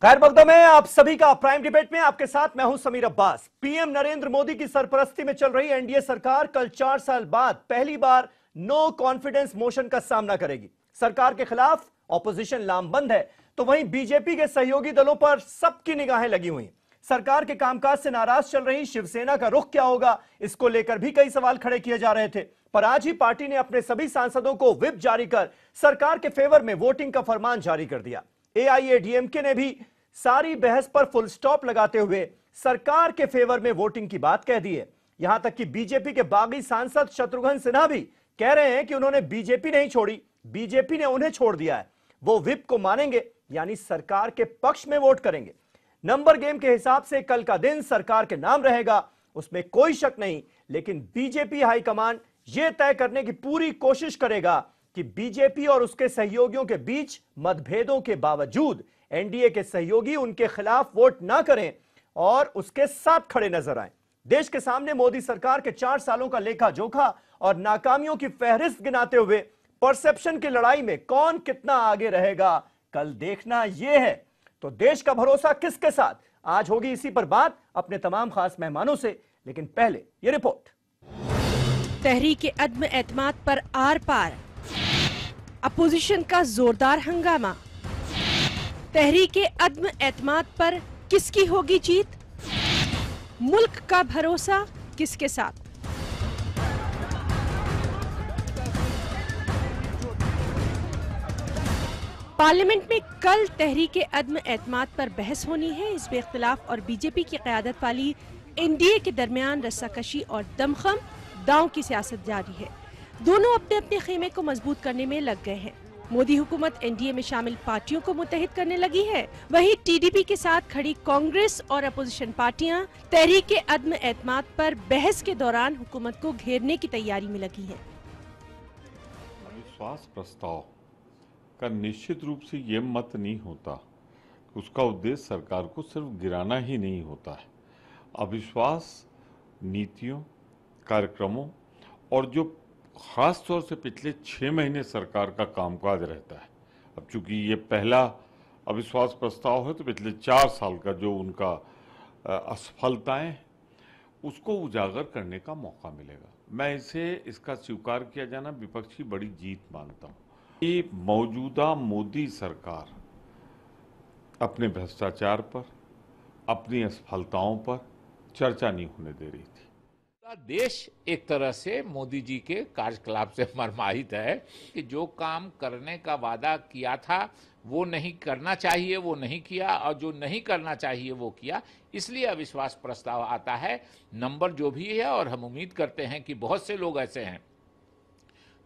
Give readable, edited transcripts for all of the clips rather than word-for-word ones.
खैर मकदम है आप सभी का प्राइम डिबेट में। आपके साथ मैं हूं समीर अब्बास। पीएम नरेंद्र मोदी की सरपरस्ती में चल रही एनडीए सरकार कल 4 साल बाद पहली बार नो कॉन्फिडेंस मोशन का सामना करेगी। सरकार के खिलाफ ऑपोजिशन लामबंद है, तो वहीं बीजेपी के सहयोगी दलों पर सबकी निगाहें लगी हुई हैं। सरकार के कामकाज से नाराज चल रही शिवसेना का रुख क्या होगा, इसको लेकर भी कई सवाल खड़े किए जा रहे थे। पर आज ही पार्टी ने अपने सभी सांसदों को व्हिप जारी कर सरकार के फेवर में वोटिंग का फरमान जारी कर दिया। एआईएडीएमके ने भी सारी बहस पर फुल स्टॉप लगाते हुए सरकार के फेवर में वोटिंग की बात कह दी है। यहां तक कि बीजेपी के बागी सांसद शत्रुघ्न सिन्हा भी कह रहे हैं कि उन्होंने बीजेपी नहीं छोड़ी, बीजेपी ने उन्हें छोड़ दिया है। वो व्हिप को मानेंगे, यानी सरकार के पक्ष में वोट करेंगे। नंबर गेम के हिसाब से कल का दिन सरकार के नाम रहेगा, उसमें कोई शक नहीं। लेकिन बीजेपी हाईकमान यह तय करने की पूरी कोशिश करेगा कि बीजेपी और उसके सहयोगियों के बीच मतभेदों के बावजूद एनडीए के सहयोगी उनके खिलाफ वोट ना करें और उसके साथ खड़े नजर आएं। देश के सामने मोदी सरकार के 4 सालों का लेखा जोखा और नाकामियों की फहरिस्त गिनाते हुए परसेप्शन की लड़ाई में कौन कितना आगे रहेगा, कल देखना यह है। तो देश का भरोसा किसके साथ, आज होगी इसी पर बात अपने तमाम खास मेहमानों से। लेकिन पहले ये रिपोर्ट। तहरीक अदम एतमाद पर आर पार, अपोजिशन का जोरदार हंगामा। तहरीक अदम एतमाद पर किसकी होगी जीत, मुल्क का भरोसा किसके साथ। पार्लियामेंट में कल तहरीक अदम एतमाद पर बहस होनी है। इस बेख्तिलाफ और बीजेपी की क़यादत वाली एनडीए के दरमियान रस्साकशी और दमखम दांव की सियासत जारी है। दोनों अपने अपने खेमे को मजबूत करने में लग गए हैं। मोदी हुकूमत एनडीए में शामिल पार्टियों को मुत्तहिद करने लगी है, वहीं टीडीपी के साथ खड़ी कांग्रेस और अपोजिशन पार्टियां तहरीक अदम एतमाद पर बहस के दौरान हुकूमत को घेरने की तैयारी में लगी हैं। अविश्वास प्रस्ताव का निश्चित रूप से ये मत नहीं होता, उसका उद्देश्य सरकार को सिर्फ गिराना ही नहीं होता है। अविश्वास नीतियों, कार्यक्रमों और जो खास तौर से पिछले 6 महीने सरकार का कामकाज रहता है। अब चूंकि ये पहला अविश्वास प्रस्ताव है, तो पिछले 4 साल का जो उनका असफलताएं, उसको उजागर करने का मौका मिलेगा। मैं इसका स्वीकार किया जाना विपक्ष की बड़ी जीत मानता हूँ। ये मौजूदा मोदी सरकार अपने भ्रष्टाचार पर, अपनी असफलताओं पर चर्चा नहीं होने दे रही थी। देश एक तरह से मोदी जी के कार्यकलाप से मर्माहित है कि जो काम करने का वादा किया था वो नहीं करना चाहिए, वो नहीं किया, और जो नहीं करना चाहिए वो किया। इसलिए अविश्वास प्रस्ताव आता है। नंबर जो भी है, और हम उम्मीद करते हैं कि बहुत से लोग ऐसे हैं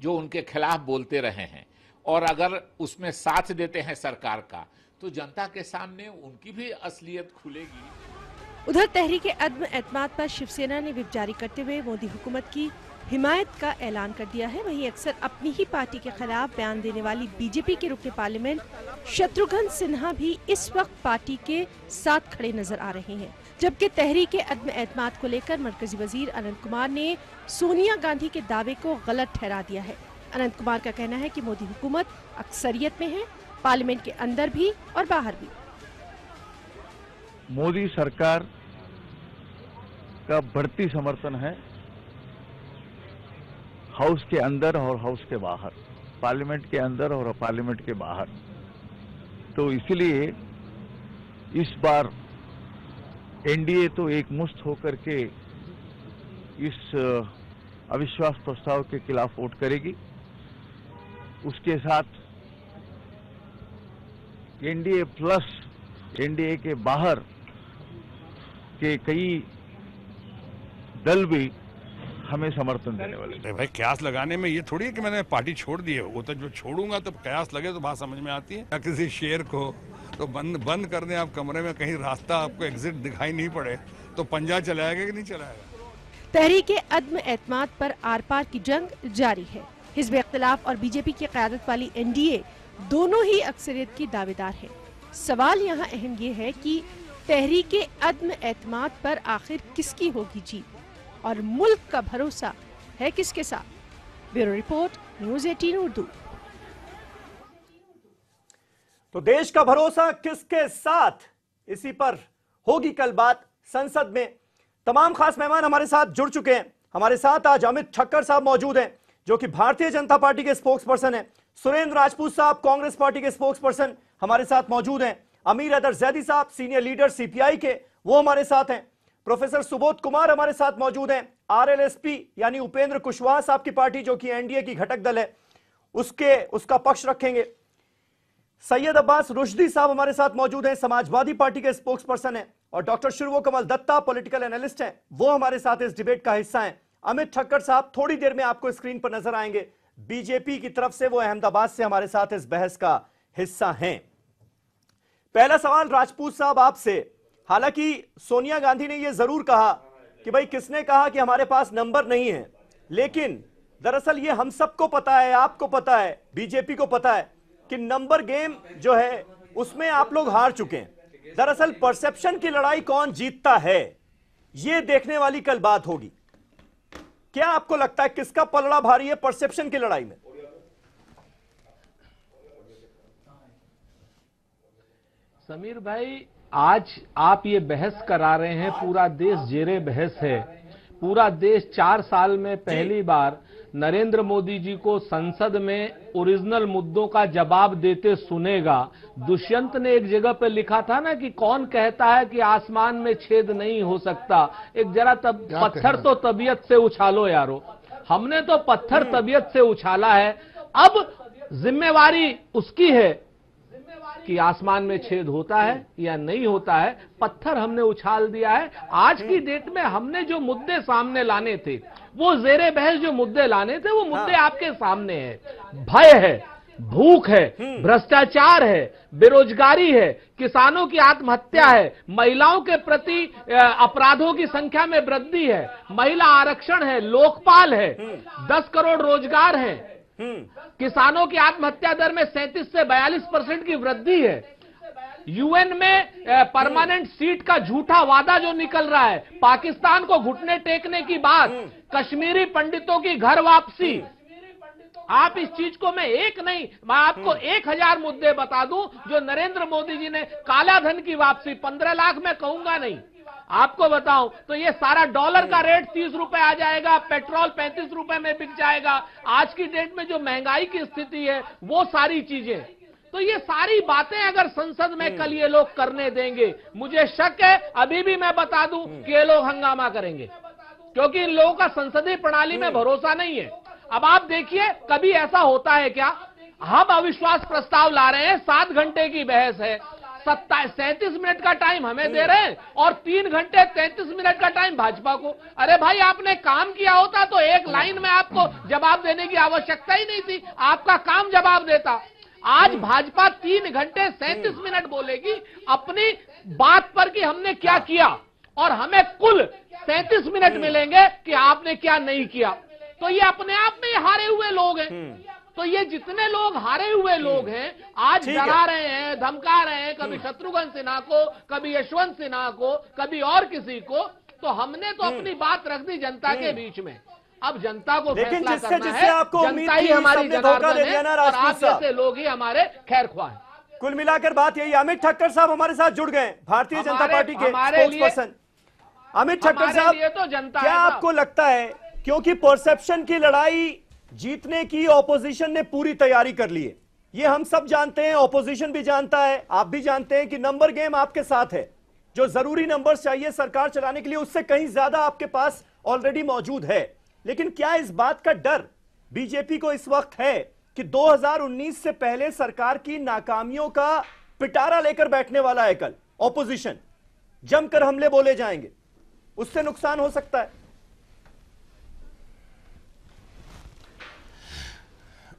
जो उनके खिलाफ बोलते रहे हैं, और अगर उसमें साथ देते हैं सरकार का, तो जनता के सामने उनकी भी असलियत खुलेगी। उधर तहरीक अदम एतमाद पर शिवसेना ने व्हिप जारी करते हुए मोदी हुकूमत की हिमायत का ऐलान कर दिया है। वहीं अक्सर अपनी ही पार्टी के खिलाफ बयान देने वाली बीजेपी के रुकने पार्लियामेंट शत्रुघ्न सिन्हा भी इस वक्त पार्टी के साथ खड़े नजर आ रहे हैं। जबकि तहरीक अदम एतमाद को लेकर मरकजी वजीर अनंत कुमार ने सोनिया गांधी के दावे को गलत ठहरा दिया है। अनंत कुमार का कहना है कि मोदी हुकूमत अक्सरियत में है, पार्लियामेंट के अंदर भी और बाहर भी। मोदी सरकार का बढ़ती समर्थन है हाउस के अंदर और हाउस के बाहर, पार्लियामेंट के अंदर और पार्लियामेंट के बाहर। तो इसलिए इस बार एनडीए तो एक मुश्त होकर के इस अविश्वास प्रस्ताव के खिलाफ वोट करेगी। उसके साथ एनडीए प्लस एनडीए के बाहर के कई दल भी हमें समर्थन देने वाले। भाई कयास लगाने में ये थोड़ी है कि मैंने पार्टी छोड़ दी है। वो तो जो छोड़ूंगा तो कयास लगे तो बात समझ में आती है। या किसी शेर को तो बंद कर दें आप कमरे में, कहीं रास्ता आपको एग्जिट दिखाई नहीं पड़े तो पंजा चलाएगा कि नहीं चलाएगा। तहरीक अदम एतमाद पर आर पार की जंग जारी है। हिज़्ब इख्तिलाफ और बीजेपी की क़यादत वाली एनडीए दोनों ही अक्सरियत की दावेदार है। सवाल यहाँ अहम ये है कि तहरीक अदम एतमाद पर आखिर किसकी होगी जीत और मुल्क का भरोसा है किसके साथ। Bureau report, news 18 Urdu. तो देश का भरोसा किसके साथ, इसी पर होगी कल बात संसद में। तमाम खास मेहमान हमारे साथ जुड़ चुके हैं। हमारे साथ आज अमित ठक्कर साहब मौजूद हैं, जो कि भारतीय जनता पार्टी के स्पोक्स पर्सन हैं। सुरेंद्र राजपूत साहब कांग्रेस पार्टी के स्पोक्स पर्सन हमारे साथ मौजूद हैं। अमीर हैदर जैदी साहब सीनियर लीडर सीपीआई के, वो हमारे साथ हैं। प्रोफेसर सुबोध कुमार हमारे साथ मौजूद हैं, आरएलएसपी यानी उपेंद्र कुशवाहा साहब की पार्टी, जो कि एनडीए की घटक दल है, उसका पक्ष रखेंगे। सैयद अब्बास रुश्दी साहब हमारे साथ मौजूद हैं, समाजवादी पार्टी के स्पोक्स पर्सन हैं। और डॉक्टर शिर्वो कमल दत्ता पॉलिटिकल एनालिस्ट हैं, वो हमारे साथ इस डिबेट का हिस्सा हैं। अमित ठक्कर साहब थोड़ी देर में आपको स्क्रीन पर नजर आएंगे, बीजेपी की तरफ से, वो अहमदाबाद से हमारे साथ इस बहस का हिस्सा हैं। पहला सवाल राजपूत साहब आपसे। हालांकि सोनिया गांधी ने यह जरूर कहा कि भाई किसने कहा कि हमारे पास नंबर नहीं है, लेकिन दरअसल ये हम सबको पता है, आपको पता है, बीजेपी को पता है कि नंबर गेम जो है उसमें आप लोग हार चुके हैं। दरअसल परसेप्शन की लड़ाई कौन जीतता है, यह देखने वाली कल बात होगी। क्या आपको लगता है किसका पलड़ा भारी है परसेप्शन की लड़ाई में? समीर भाई, आज आप ये बहस करा रहे हैं, पूरा देश जेरे बहस है। पूरा देश 4 साल में पहली बार नरेंद्र मोदी जी को संसद में ओरिजिनल मुद्दों का जवाब देते सुनेगा। दुष्यंत ने एक जगह पे लिखा था ना कि कौन कहता है कि आसमान में छेद नहीं हो सकता, एक जरा पत्थर तो तबीयत से उछालो यारो। हमने तो पत्थर तबीयत से उछाला है, अब जिम्मेवारी उसकी है कि आसमान में छेद होता है या नहीं होता है। पत्थर हमने उछाल दिया है। आज की डेट में हमने जो मुद्दे सामने लाने थे, वो जेरे बहस जो मुद्दे लाने थे, वो मुद्दे आपके सामने हैं। भय है, भूख है, भ्रष्टाचार है, बेरोजगारी है, किसानों की आत्महत्या है, महिलाओं के प्रति अपराधों की संख्या में वृद्धि है, महिला आरक्षण है, लोकपाल है, 10 करोड़ रोजगार है, किसानों की आत्महत्या दर में 37 से 42% की वृद्धि है, यूएन में परमानेंट सीट का झूठा वादा जो निकल रहा है, पाकिस्तान को घुटने टेकने की बात, कश्मीरी पंडितों की घर वापसी। आप इस चीज को, मैं एक नहीं, मैं आपको 1000 मुद्दे बता दूं जो नरेंद्र मोदी जी ने, काला धन की वापसी, 15 लाख में कहूंगा नहीं, आपको बताऊं तो ये सारा डॉलर का रेट 30 रुपए आ जाएगा, पेट्रोल 35 रुपए में बिक जाएगा। आज की डेट में जो महंगाई की स्थिति है, वो सारी चीजें, तो ये सारी बातें अगर संसद में कल ये लोग करने देंगे, मुझे शक है, अभी भी मैं बता दूं कि ये लोग हंगामा करेंगे, क्योंकि इन लोगों का संसदीय प्रणाली में भरोसा नहीं है। अब आप देखिए, कभी ऐसा होता है क्या? हम अविश्वास प्रस्ताव ला रहे हैं, 7 घंटे की बहस है, 37 मिनट का टाइम हमें दे रहे हैं और 3 घंटे 33 मिनट का टाइम भाजपा को। अरे भाई, आपने काम किया होता तो एक लाइन में आपको जवाब देने की आवश्यकता ही नहीं थी, आपका काम जवाब देता। आज भाजपा 3 घंटे 37 मिनट बोलेगी अपनी बात पर कि हमने क्या किया, और हमें कुल 37 मिनट मिलेंगे कि आपने क्या नहीं किया। तो ये अपने आप में हारे हुए लोग हैं। तो ये जितने लोग हारे हुए लोग हैं, आज डरा रहे हैं, धमका रहे हैं, कभी शत्रुघ्न सिन्हा को, कभी यशवंत सिन्हा को, कभी और किसी को, तो हमने तो अपनी बात रख दी जनता के बीच में। अब जनता को फैसला करना है, जनता ही हमारी जनार्दन है और आप जैसे लोग ही हमारे खैर ख्वाह हैं। कुल मिलाकर बात यही। अमित ठक्कर साहब हमारे साथ जुड़ गए, भारतीय जनता पार्टी के स्पोक्सपर्सन। अमित ठक्कर साहब, तो जनता, क्या आपको लगता है, क्योंकि परसेप्शन की लड़ाई जीतने की ऑपोजिशन ने पूरी तैयारी कर ली है, ये हम सब जानते हैं, ऑपोजिशन भी जानता है, आप भी जानते हैं कि नंबर गेम आपके साथ है, जो जरूरी नंबर चाहिए सरकार चलाने के लिए उससे कहीं ज्यादा आपके पास ऑलरेडी मौजूद है। लेकिन क्या इस बात का डर बीजेपी को इस वक्त है कि 2019 से पहले सरकार की नाकामियों का पिटारा लेकर बैठने वाला है कल ऑपोजिशन, जमकर हमले बोले जाएंगे, उससे नुकसान हो सकता है?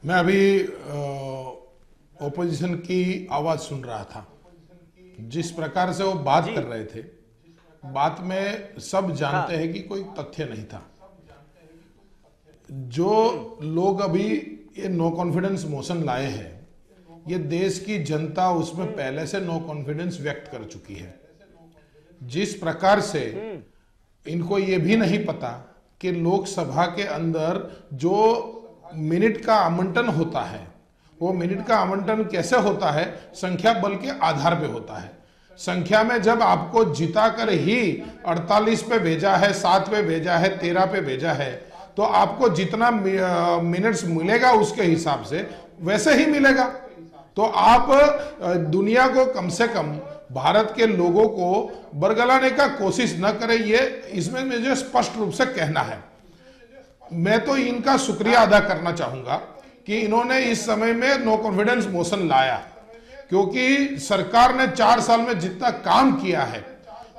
मैं अभी ओपोजिशन की आवाज सुन रहा था, जिस प्रकार से वो बात कर रहे थे, बात में सब जानते हैं कि कोई तथ्य नहीं था। जो लोग अभी ये नो कॉन्फिडेंस मोशन लाए हैं, ये देश की जनता उसमें पहले से नो कॉन्फिडेंस व्यक्त कर चुकी है। जिस प्रकार से इनको ये भी नहीं पता कि लोकसभा के अंदर जो मिनट का आवंटन होता है वो मिनट का आवंटन कैसे होता है? संख्या बल के आधार पे होता है। संख्या में जब आपको जिता कर ही 48 पे भेजा है, 7 पे भेजा है, 13 पे भेजा है, तो आपको जितना मिनट्स मिलेगा उसके हिसाब से वैसे ही मिलेगा। तो आप दुनिया को कम से कम भारत के लोगों को बरगलाने का कोशिश न करें, ये इसमें मुझे स्पष्ट रूप से कहना है। मैं तो इनका शुक्रिया अदा करना चाहूंगा कि इन्होंने इस समय में नो कॉन्फिडेंस मोशन लाया, क्योंकि सरकार ने 4 साल में जितना काम किया है,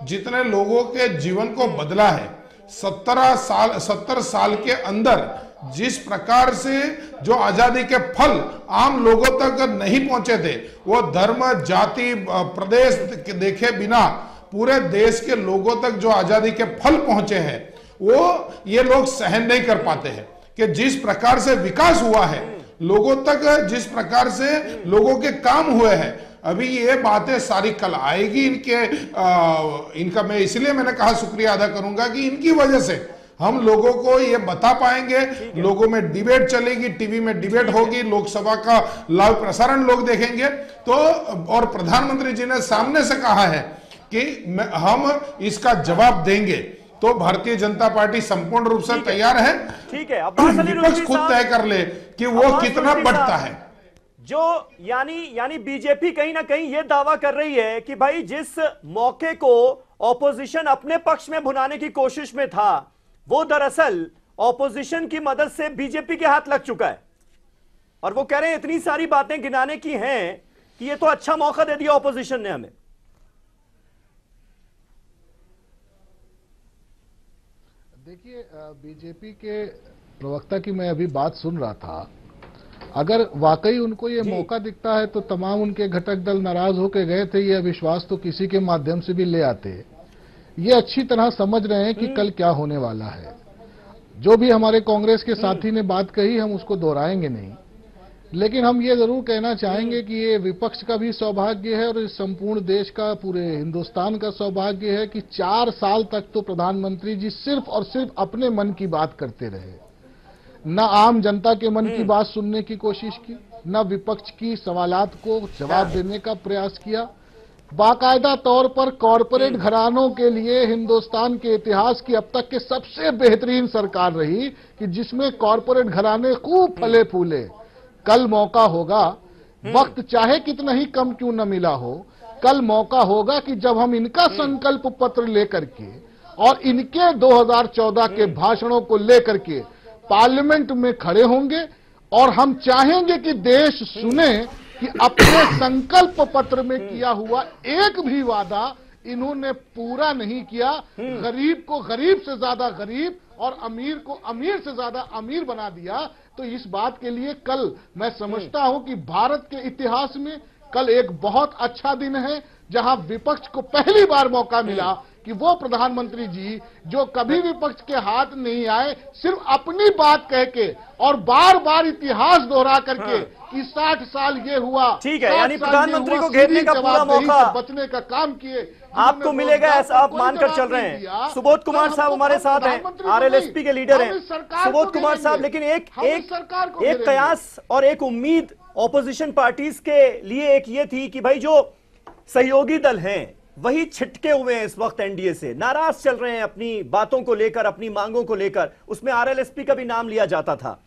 जितने लोगों के जीवन को बदला है, 70 साल के अंदर जिस प्रकार से जो आजादी के फल आम लोगों तक नहीं पहुंचे थे, वो धर्म, जाति, प्रदेश देखे बिना पूरे देश के लोगों तक जो आजादी के फल पहुंचे हैं, वो ये लोग सहन नहीं कर पाते हैं कि जिस प्रकार से विकास हुआ है, लोगों तक जिस प्रकार से लोगों के काम हुए हैं। अभी ये बातें सारी कल आएगी इनका मैं इसलिए मैंने कहा शुक्रिया अदा करूंगा कि इनकी वजह से हम लोगों को ये बता पाएंगे, लोगों में डिबेट चलेगी, टीवी में डिबेट होगी, लोकसभा का लाइव प्रसारण लोग देखेंगे। तो और प्रधानमंत्री जी ने सामने से कहा है कि हम इसका जवाब देंगे, तो भारतीय जनता पार्टी संपूर्ण रूप से तैयार है। ठीक है, अब्बास अली विपक्ष खुद तय कर ले कि वो कितना बढ़ता है। जो यानी बीजेपी कहीं ना कहीं ये दावा कर रही है कि भाई जिस मौके को ऑपोजिशन अपने पक्ष में भुनाने की कोशिश में था, वो दरअसल ऑपोजिशन की मदद से बीजेपी के हाथ लग चुका है। और वो कह रहे हैं इतनी सारी बातें गिनाने की हैं कि ये तो अच्छा मौका दे दिया ऑपोजिशन ने हमें। देखिए, बीजेपी के प्रवक्ता की मैं अभी बात सुन रहा था। अगर वाकई उनको ये मौका दिखता है तो तमाम उनके घटक दल नाराज होकर गए थे, ये अविश्वास तो किसी के माध्यम से भी ले आते। ये अच्छी तरह समझ रहे हैं कि कल क्या होने वाला है। जो भी हमारे कांग्रेस के साथी ने बात कही, हम उसको दोहराएंगे नहीं, लेकिन हम ये जरूर कहना चाहेंगे कि ये विपक्ष का भी सौभाग्य है और इस संपूर्ण देश का, पूरे हिंदुस्तान का सौभाग्य है कि 4 साल तक तो प्रधानमंत्री जी सिर्फ और सिर्फ अपने मन की बात करते रहे। न आम जनता के मन की बात सुनने की कोशिश की, न विपक्ष की सवालात को जवाब देने का प्रयास किया। बाकायदा तौर पर कॉरपोरेट घरानों के लिए हिंदुस्तान के इतिहास की अब तक के सबसे बेहतरीन सरकार रही कि जिसमें कॉरपोरेट घराने खूब फले फूले। कल मौका होगा, वक्त चाहे कितना ही कम क्यों न मिला हो, कल मौका होगा कि जब हम इनका संकल्प पत्र लेकर के और इनके 2014 के भाषणों को लेकर के पार्लियामेंट में खड़े होंगे और हम चाहेंगे कि देश सुने कि अपने संकल्प पत्र में किया हुआ एक भी वादा इन्होंने पूरा नहीं किया। गरीब को गरीब से ज्यादा गरीब और अमीर को अमीर से ज्यादा अमीर बना दिया। तो इस बात के लिए कल मैं समझता हूं कि भारत के इतिहास में कल एक बहुत अच्छा दिन है, जहां विपक्ष को पहली बार मौका मिला कि वो प्रधानमंत्री जी जो कभी विपक्ष के हाथ नहीं आए, सिर्फ अपनी बात कह के और बार बार इतिहास दोहरा करके कि 60 साल ये हुआ, ठीक है, यानी प्रधानमंत्री को घेरने का पूरा मौका बचने का काम किए आपको मिलेगा, ऐसा आप मानकर चल रहे हैं। सुबोध कुमार साहब हमारे साथ हैं, आरएलएसपी के लीडर हैं सुबोध कुमार साहब। लेकिन एक कयास और एक उम्मीद ऑपोजिशन पार्टीज के लिए एक ये थी कि भाई जो सहयोगी दल हैं वही छिटके हुए हैं इस वक्त एनडीए से, नाराज चल रहे हैं अपनी बातों को लेकर, अपनी मांगों को लेकर। उसमें आरएलएसपी का भी नाम लिया जाता था।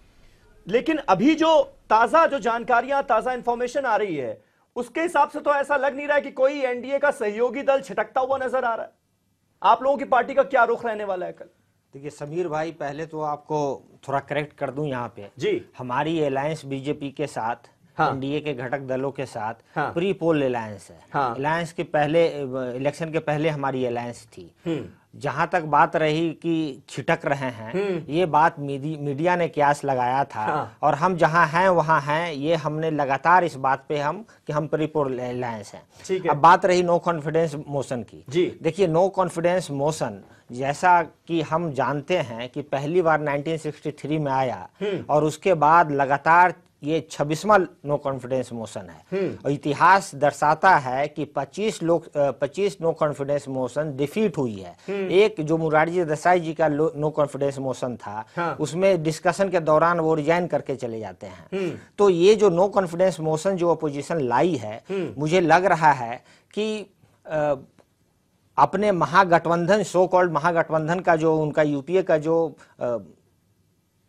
लेकिन अभी जो जानकारियां, ताजा इंफॉर्मेशन आ रही है, उसके हिसाब से तो ऐसा लग नहीं रहा है कि कोई एनडीए का सहयोगी दल छिटकता हुआ नजर आ रहा है। आप लोगों की पार्टी का क्या रुख रहने वाला है कल? देखिए समीर भाई, पहले तो आपको थोड़ा करेक्ट कर दूं यहाँ पे जी। हमारी अलायंस बीजेपी के साथ, एनडीए के घटक दलों के साथ प्री पोल अलायंस है। अलायंस के पहले, इलेक्शन के पहले हमारी अलायंस थी। जहां तक बात रही कि छिटक रहे हैं, ये बात मीडिया ने क्यास लगाया था और हम जहां हैं वहां हैं, ये हमने लगातार इस बात पे कि हम प्री पोल अलायंस हैं। अब बात रही नो कॉन्फिडेंस मोशन की। देखिए, नो कॉन्फिडेंस मोशन जैसा कि हम जानते हैं कि पहली बार 1963 में आया और उसके बाद लगातार ये 26वां नो कॉन्फिडेंस मोशन है और इतिहास दर्शाता है कि 25 नो कॉन्फिडेंस मोशन डिफीट हुई है। एक जो मुरारजी देसाई जी का नो कॉन्फिडेंस मोशन था, उसमें डिस्कशन के दौरान वो रिजाइन करके चले जाते हैं। तो ये जो नो कॉन्फिडेंस मोशन जो अपोजिशन लाई है, मुझे लग रहा है कि अपने महागठबंधन, सो कॉल्ड महागठबंधन का जो उनका यूपीए का जो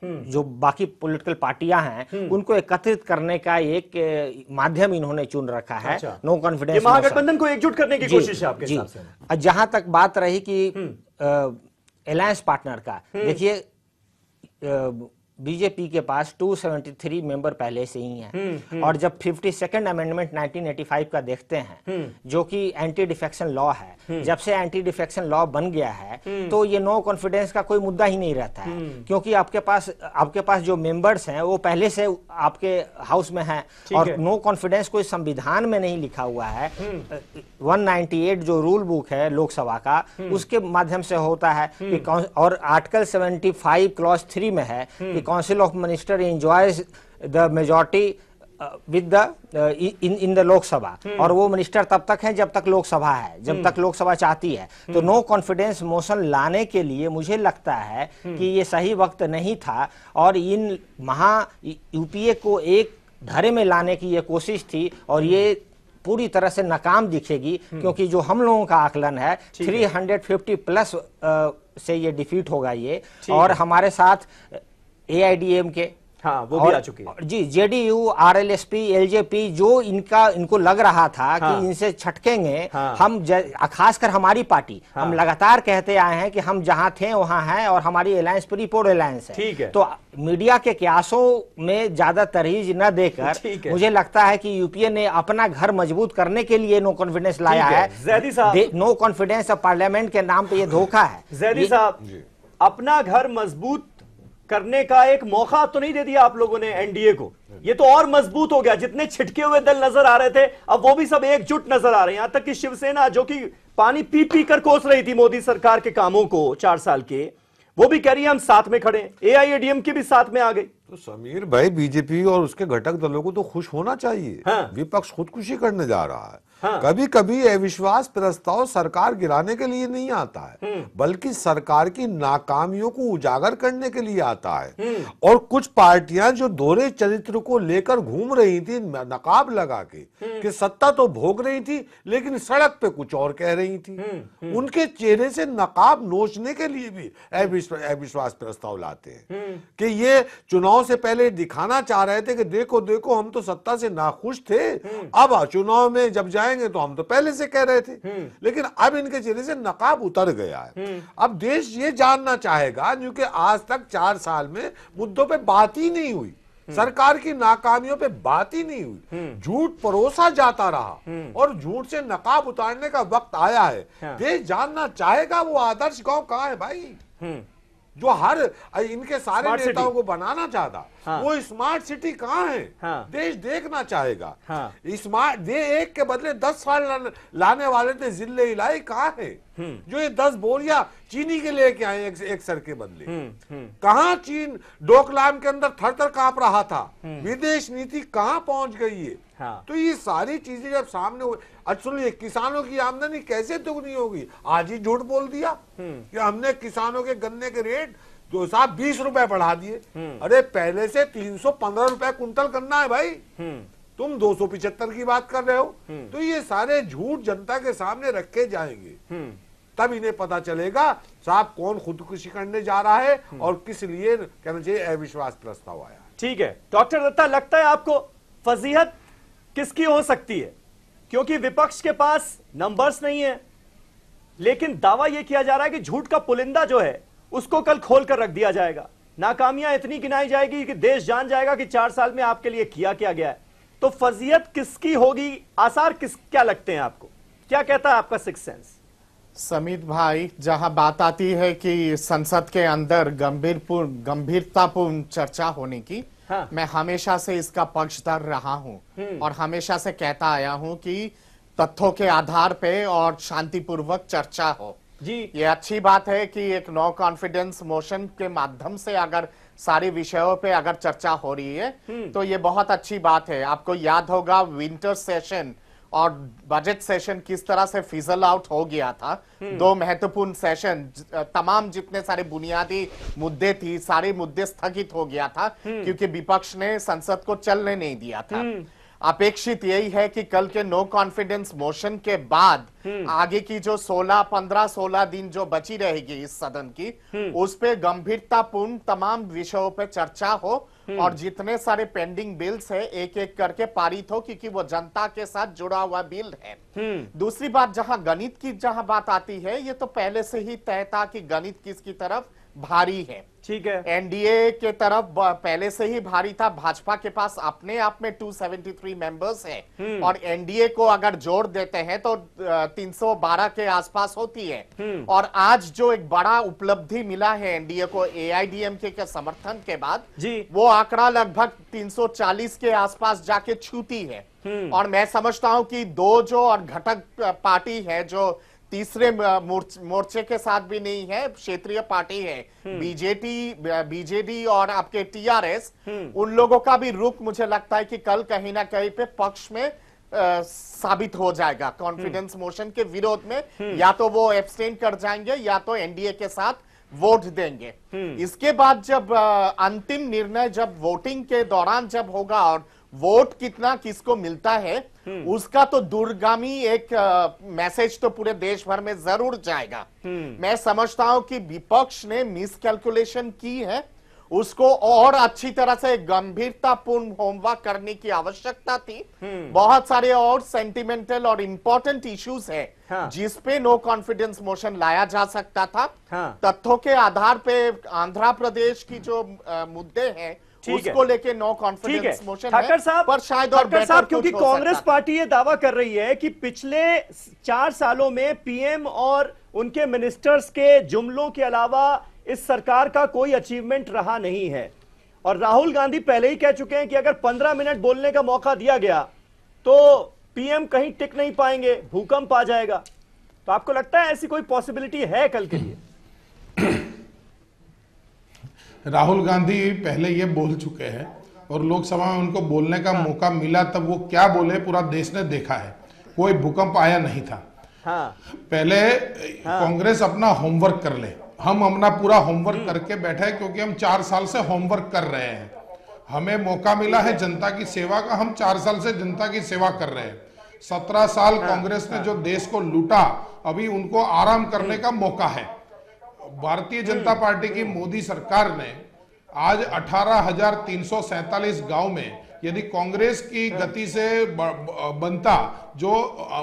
बाकी पॉलिटिकल पार्टियां हैं, उनको एकत्रित करने का एक माध्यम इन्होंने चुन रखा है। नो कॉन्फिडेंस महागठबंधन को एकजुट करने की कोशिश है आपके हिसाब से। जहां तक बात रही कि अलायंस पार्टनर का, देखिए बीजेपी के पास 273 मेंबर पहले से ही हैं और जब 52nd अमेंडमेंट 1985 का देखते हैं जो कि एंटी डिफेक्शन लॉ है, जब से एंटी डिफेक्शन लॉ बन गया है तो ये नो कॉन्फिडेंस का कोई मुद्दा ही नहीं रहता है, क्योंकि आपके पास जो मेंबर्स हैं वो पहले से आपके हाउस में हैं और नो कॉन्फिडेंस कोई संविधान में नहीं लिखा हुआ है। 198 जो रूल बुक है लोकसभा का, उसके माध्यम से होता है कि और आर्टिकल 75 क्लॉज 3 में है कि council of minister enjoys the majority with the in the Lok Sabha, और वो मिनिस्टर तब तक है जब तक लोकसभा है, जब तक लोकसभा चाहती है। तो नो कॉन्फिडेंस मोशन लाने के लिए मुझे लगता है कि ये सही वक्त नहीं था और इन यूपीए को एक धरे में लाने की ये कोशिश थी और ये पूरी तरह से नाकाम दिखेगी, क्योंकि जो हम लोगों का आकलन है 350 प्लस से ये डिफीट होगा ये, और हमारे साथ AIDMK, हाँ, वो भी आ चुकी है जी, JDU, RLSP, LJP, जो इनको लग रहा था कि इनसे छटकेंगे, हम खासकर हमारी पार्टी, हम लगातार कहते आए हैं कि हम जहां थे वहां हैं और हमारी अलायंस प्री-पोल अलायंस है। ठीक है। तो मीडिया के क्यासों में ज्यादा तरजीह न देकर मुझे लगता है कि यूपीए ने अपना घर मजबूत करने के लिए नो कॉन्फिडेंस लाया है। जैदी साहब, नो कॉन्फिडेंस ऑफ पार्लियामेंट के नाम पे ये धोखा है। जैदी साहब, अपना घर मजबूत करने का एक मौका तो नहीं दे दिया आप लोगों ने एनडीए को? ये तो और मजबूत हो गया। जितने छिटके हुए दल नजर आ रहे थे अब वो भी सब एकजुट नजर आ रहे हैं। यहां तक कि शिवसेना जो कि पानी पी पी कर कोस रही थी मोदी सरकार के कामों को 4 साल के, वो भी कह रही है हम साथ में खड़े हैं। AIADMK भी साथ में आ गई। तो समीर भाई, बीजेपी और उसके घटक दलों को तो खुश होना चाहिए। विपक्ष खुदकुशी करने जा रहा है। कभी कभी अविश्वास प्रस्ताव सरकार गिराने के लिए नहीं आता है, बल्कि सरकार की नाकामियों को उजागर करने के लिए आता है। और कुछ पार्टियां जो दोहरे चरित्र को लेकर घूम रही थी नकाब लगा के, कि सत्ता तो भोग रही थी लेकिन सड़क पे कुछ और कह रही थी, उनके चेहरे से नकाब नोचने के लिए भी अविश्वास प्रस्ताव लाते हैं कि ये चुनाव से पहले दिखाना चाह रहे थे कि देखो देखो हम तो सत्ता से नाखुश थे, अब चुनाव में जब जाएंगे तो हम तो पहले से कह रहे थे। लेकिन अब इनके चेहरे से नकाब उतर गया है। अब देश ये जानना चाहेगा, क्योंकि आज तक 4 साल में मुद्दों पे बात ही नहीं हुई, सरकार की नाकामियों पे बात ही नहीं हुई, झूठ परोसा जाता रहा और झूठ से नकाब उतारने का वक्त आया है। देश जानना चाहेगा वो आदर्श गांव कहां है भाई, जो हर इनके सारे नेताओं को बनाना चाहता। वो स्मार्ट सिटी कहां है? देश देखना चाहेगा। स्मार्ट एक के बदले 10 साल लाने वाले थे जिले इलाई कहां है? जो ये 10 बोरिया चीनी के लेके आए एक सर के बदले। कहां चीन डोकलाम के अंदर थर थर कांप रहा था, विदेश नीति कहां पहुंच गई है? तो ये सारी चीजें जब सामने हो, सुनिए, किसानों की आमदनी कैसे दुगनी होगी? आज ही झूठ बोल दिया कि हमने किसानों के गन्ने के रेट तो साहब 20 रुपए बढ़ा दिए। अरे पहले से 315 रुपए कुंटल करना है भाई, तुम 275 की बात कर रहे हो। तो ये सारे झूठ जनता के सामने रखे जाएंगे, तब इन्हें पता चलेगा साहब कौन खुदकुशी करने जा रहा है और किस लिए कहना चाहिए अविश्वास प्रस्ताव आया। ठीक है डॉक्टर दत्ता, लगता है आपको फजीहत किसकी हो सकती है? क्योंकि विपक्ष के पास नंबर्स नहीं है, लेकिन दावा यह किया जा रहा है कि झूठ का पुलिंदा जो है उसको कल खोल कर रख दिया जाएगा। नाकामियां इतनी गिनाई जाएगी कि देश जान जाएगा कि 4 साल में आपके लिए किया क्या गया है। तो फजीहत किसकी होगी? आसार क्या लगते हैं आपको? क्या कहता है आपका सिक्स सेंस? समीर भाई, जहां बात आती है कि संसद के अंदर गंभीरतापूर्ण चर्चा होने की, मैं हमेशा से इसका पक्षधर रहा हूं और हमेशा से कहता आया हूं कि तथ्यों के आधार पे और शांतिपूर्वक चर्चा हो जी। ये अच्छी बात है कि एक नो कॉन्फिडेंस मोशन के माध्यम से अगर सारे विषयों पे अगर चर्चा हो रही है तो ये बहुत अच्छी बात है। आपको याद होगा विंटर सेशन और बजट सेशन किस तरह से फिजल आउट हो गया था। दो महत्वपूर्ण सेशन, तमाम जितने सारे बुनियादी मुद्दे थी, सारे मुद्दे स्थगित हो गया था क्योंकि विपक्ष ने संसद को चलने नहीं दिया था। अपेक्षित यही है कि कल के नो कॉन्फिडेंस मोशन के बाद आगे की जो 15-16 दिन जो बची रहेगी इस सदन की, उस पे गंभीरतापूर्ण तमाम विषयों पे चर्चा हो और जितने सारे पेंडिंग बिल्स है एक एक करके पारित हो, क्योंकि वो जनता के साथ जुड़ा हुआ बिल है। दूसरी बात, जहां गणित की जहां बात आती है, ये तो पहले से ही तय था कि गणित किसकी तरफ भारी है। ठीक है, एनडीए के तरफ पहले से ही भारी था। भाजपा के पास अपने आप में 273 मेंबर्स है और एनडीए को अगर जोड़ देते हैं तो 312 के आसपास होती है। और आज जो एक बड़ा उपलब्धि मिला है एनडीए को एआईडीएमके के समर्थन के बाद, वो आंकड़ा लगभग 340 के आसपास जाके छूती है। और मैं समझता हूं कि दो जो और घटक पार्टी है जो तीसरे मोर्चे के साथ भी नहीं है, क्षेत्रीय पार्टी है, बीजेडी और आपके टीआरएस, उन लोगों का भी रुख मुझे लगता है कि कल कहीं ना कहीं पे पक्ष में साबित हो जाएगा। कॉन्फिडेंस मोशन के विरोध में या तो वो एब्सटेन कर जाएंगे या तो एनडीए के साथ वोट देंगे। इसके बाद जब अंतिम निर्णय जब वोटिंग के दौरान जब होगा और वोट कितना किसको मिलता है, उसका तो दूरगामी एक मैसेज तो पूरे देश भर में जरूर जाएगा। मैं समझता हूं कि विपक्ष ने मिसकैलकुलेशन की है, उसको और अच्छी तरह से गंभीरतापूर्ण होमवर्क करने की आवश्यकता थी। बहुत सारे और सेंटिमेंटल और इंपॉर्टेंट इश्यूज है जिस पे नो कॉन्फिडेंस मोशन लाया जा सकता था। तथ्यों के आधार पे आंध्र प्रदेश की जो मुद्दे हैं उसको लेके नो कॉन्फिडेंस मोशन ठाकर साहब, पर शायद और ठाकर साहब, क्योंकि कांग्रेस पार्टी ये दावा कर रही है कि पिछले 4 सालों में पीएम और उनके मिनिस्टर्स के जुमलों के अलावा इस सरकार का कोई अचीवमेंट रहा नहीं है। और राहुल गांधी पहले ही कह चुके हैं कि अगर 15 मिनट बोलने का मौका दिया गया तो पीएम कहीं टिक नहीं पाएंगे, भूकंप आ जाएगा। तो आपको लगता है ऐसी कोई पॉसिबिलिटी है कल के लिए? राहुल गांधी पहले ये बोल चुके हैं और लोकसभा में उनको बोलने का मौका मिला, तब वो क्या बोले पूरा देश ने देखा है। कोई भूकंप आया नहीं था। पहले कांग्रेस अपना होमवर्क कर ले। हम अपना पूरा होमवर्क करके बैठे क्योंकि हम 4 साल से होमवर्क कर रहे हैं। हमें मौका मिला है जनता की सेवा का, हम 4 साल से जनता की सेवा कर रहे हैं। 17 साल कांग्रेस ने जो देश को लूटा, अभी उनको आराम करने का मौका है। भारतीय जनता पार्टी की मोदी सरकार ने आज 18,347 गांव में, यदि कांग्रेस की गति से बनता जो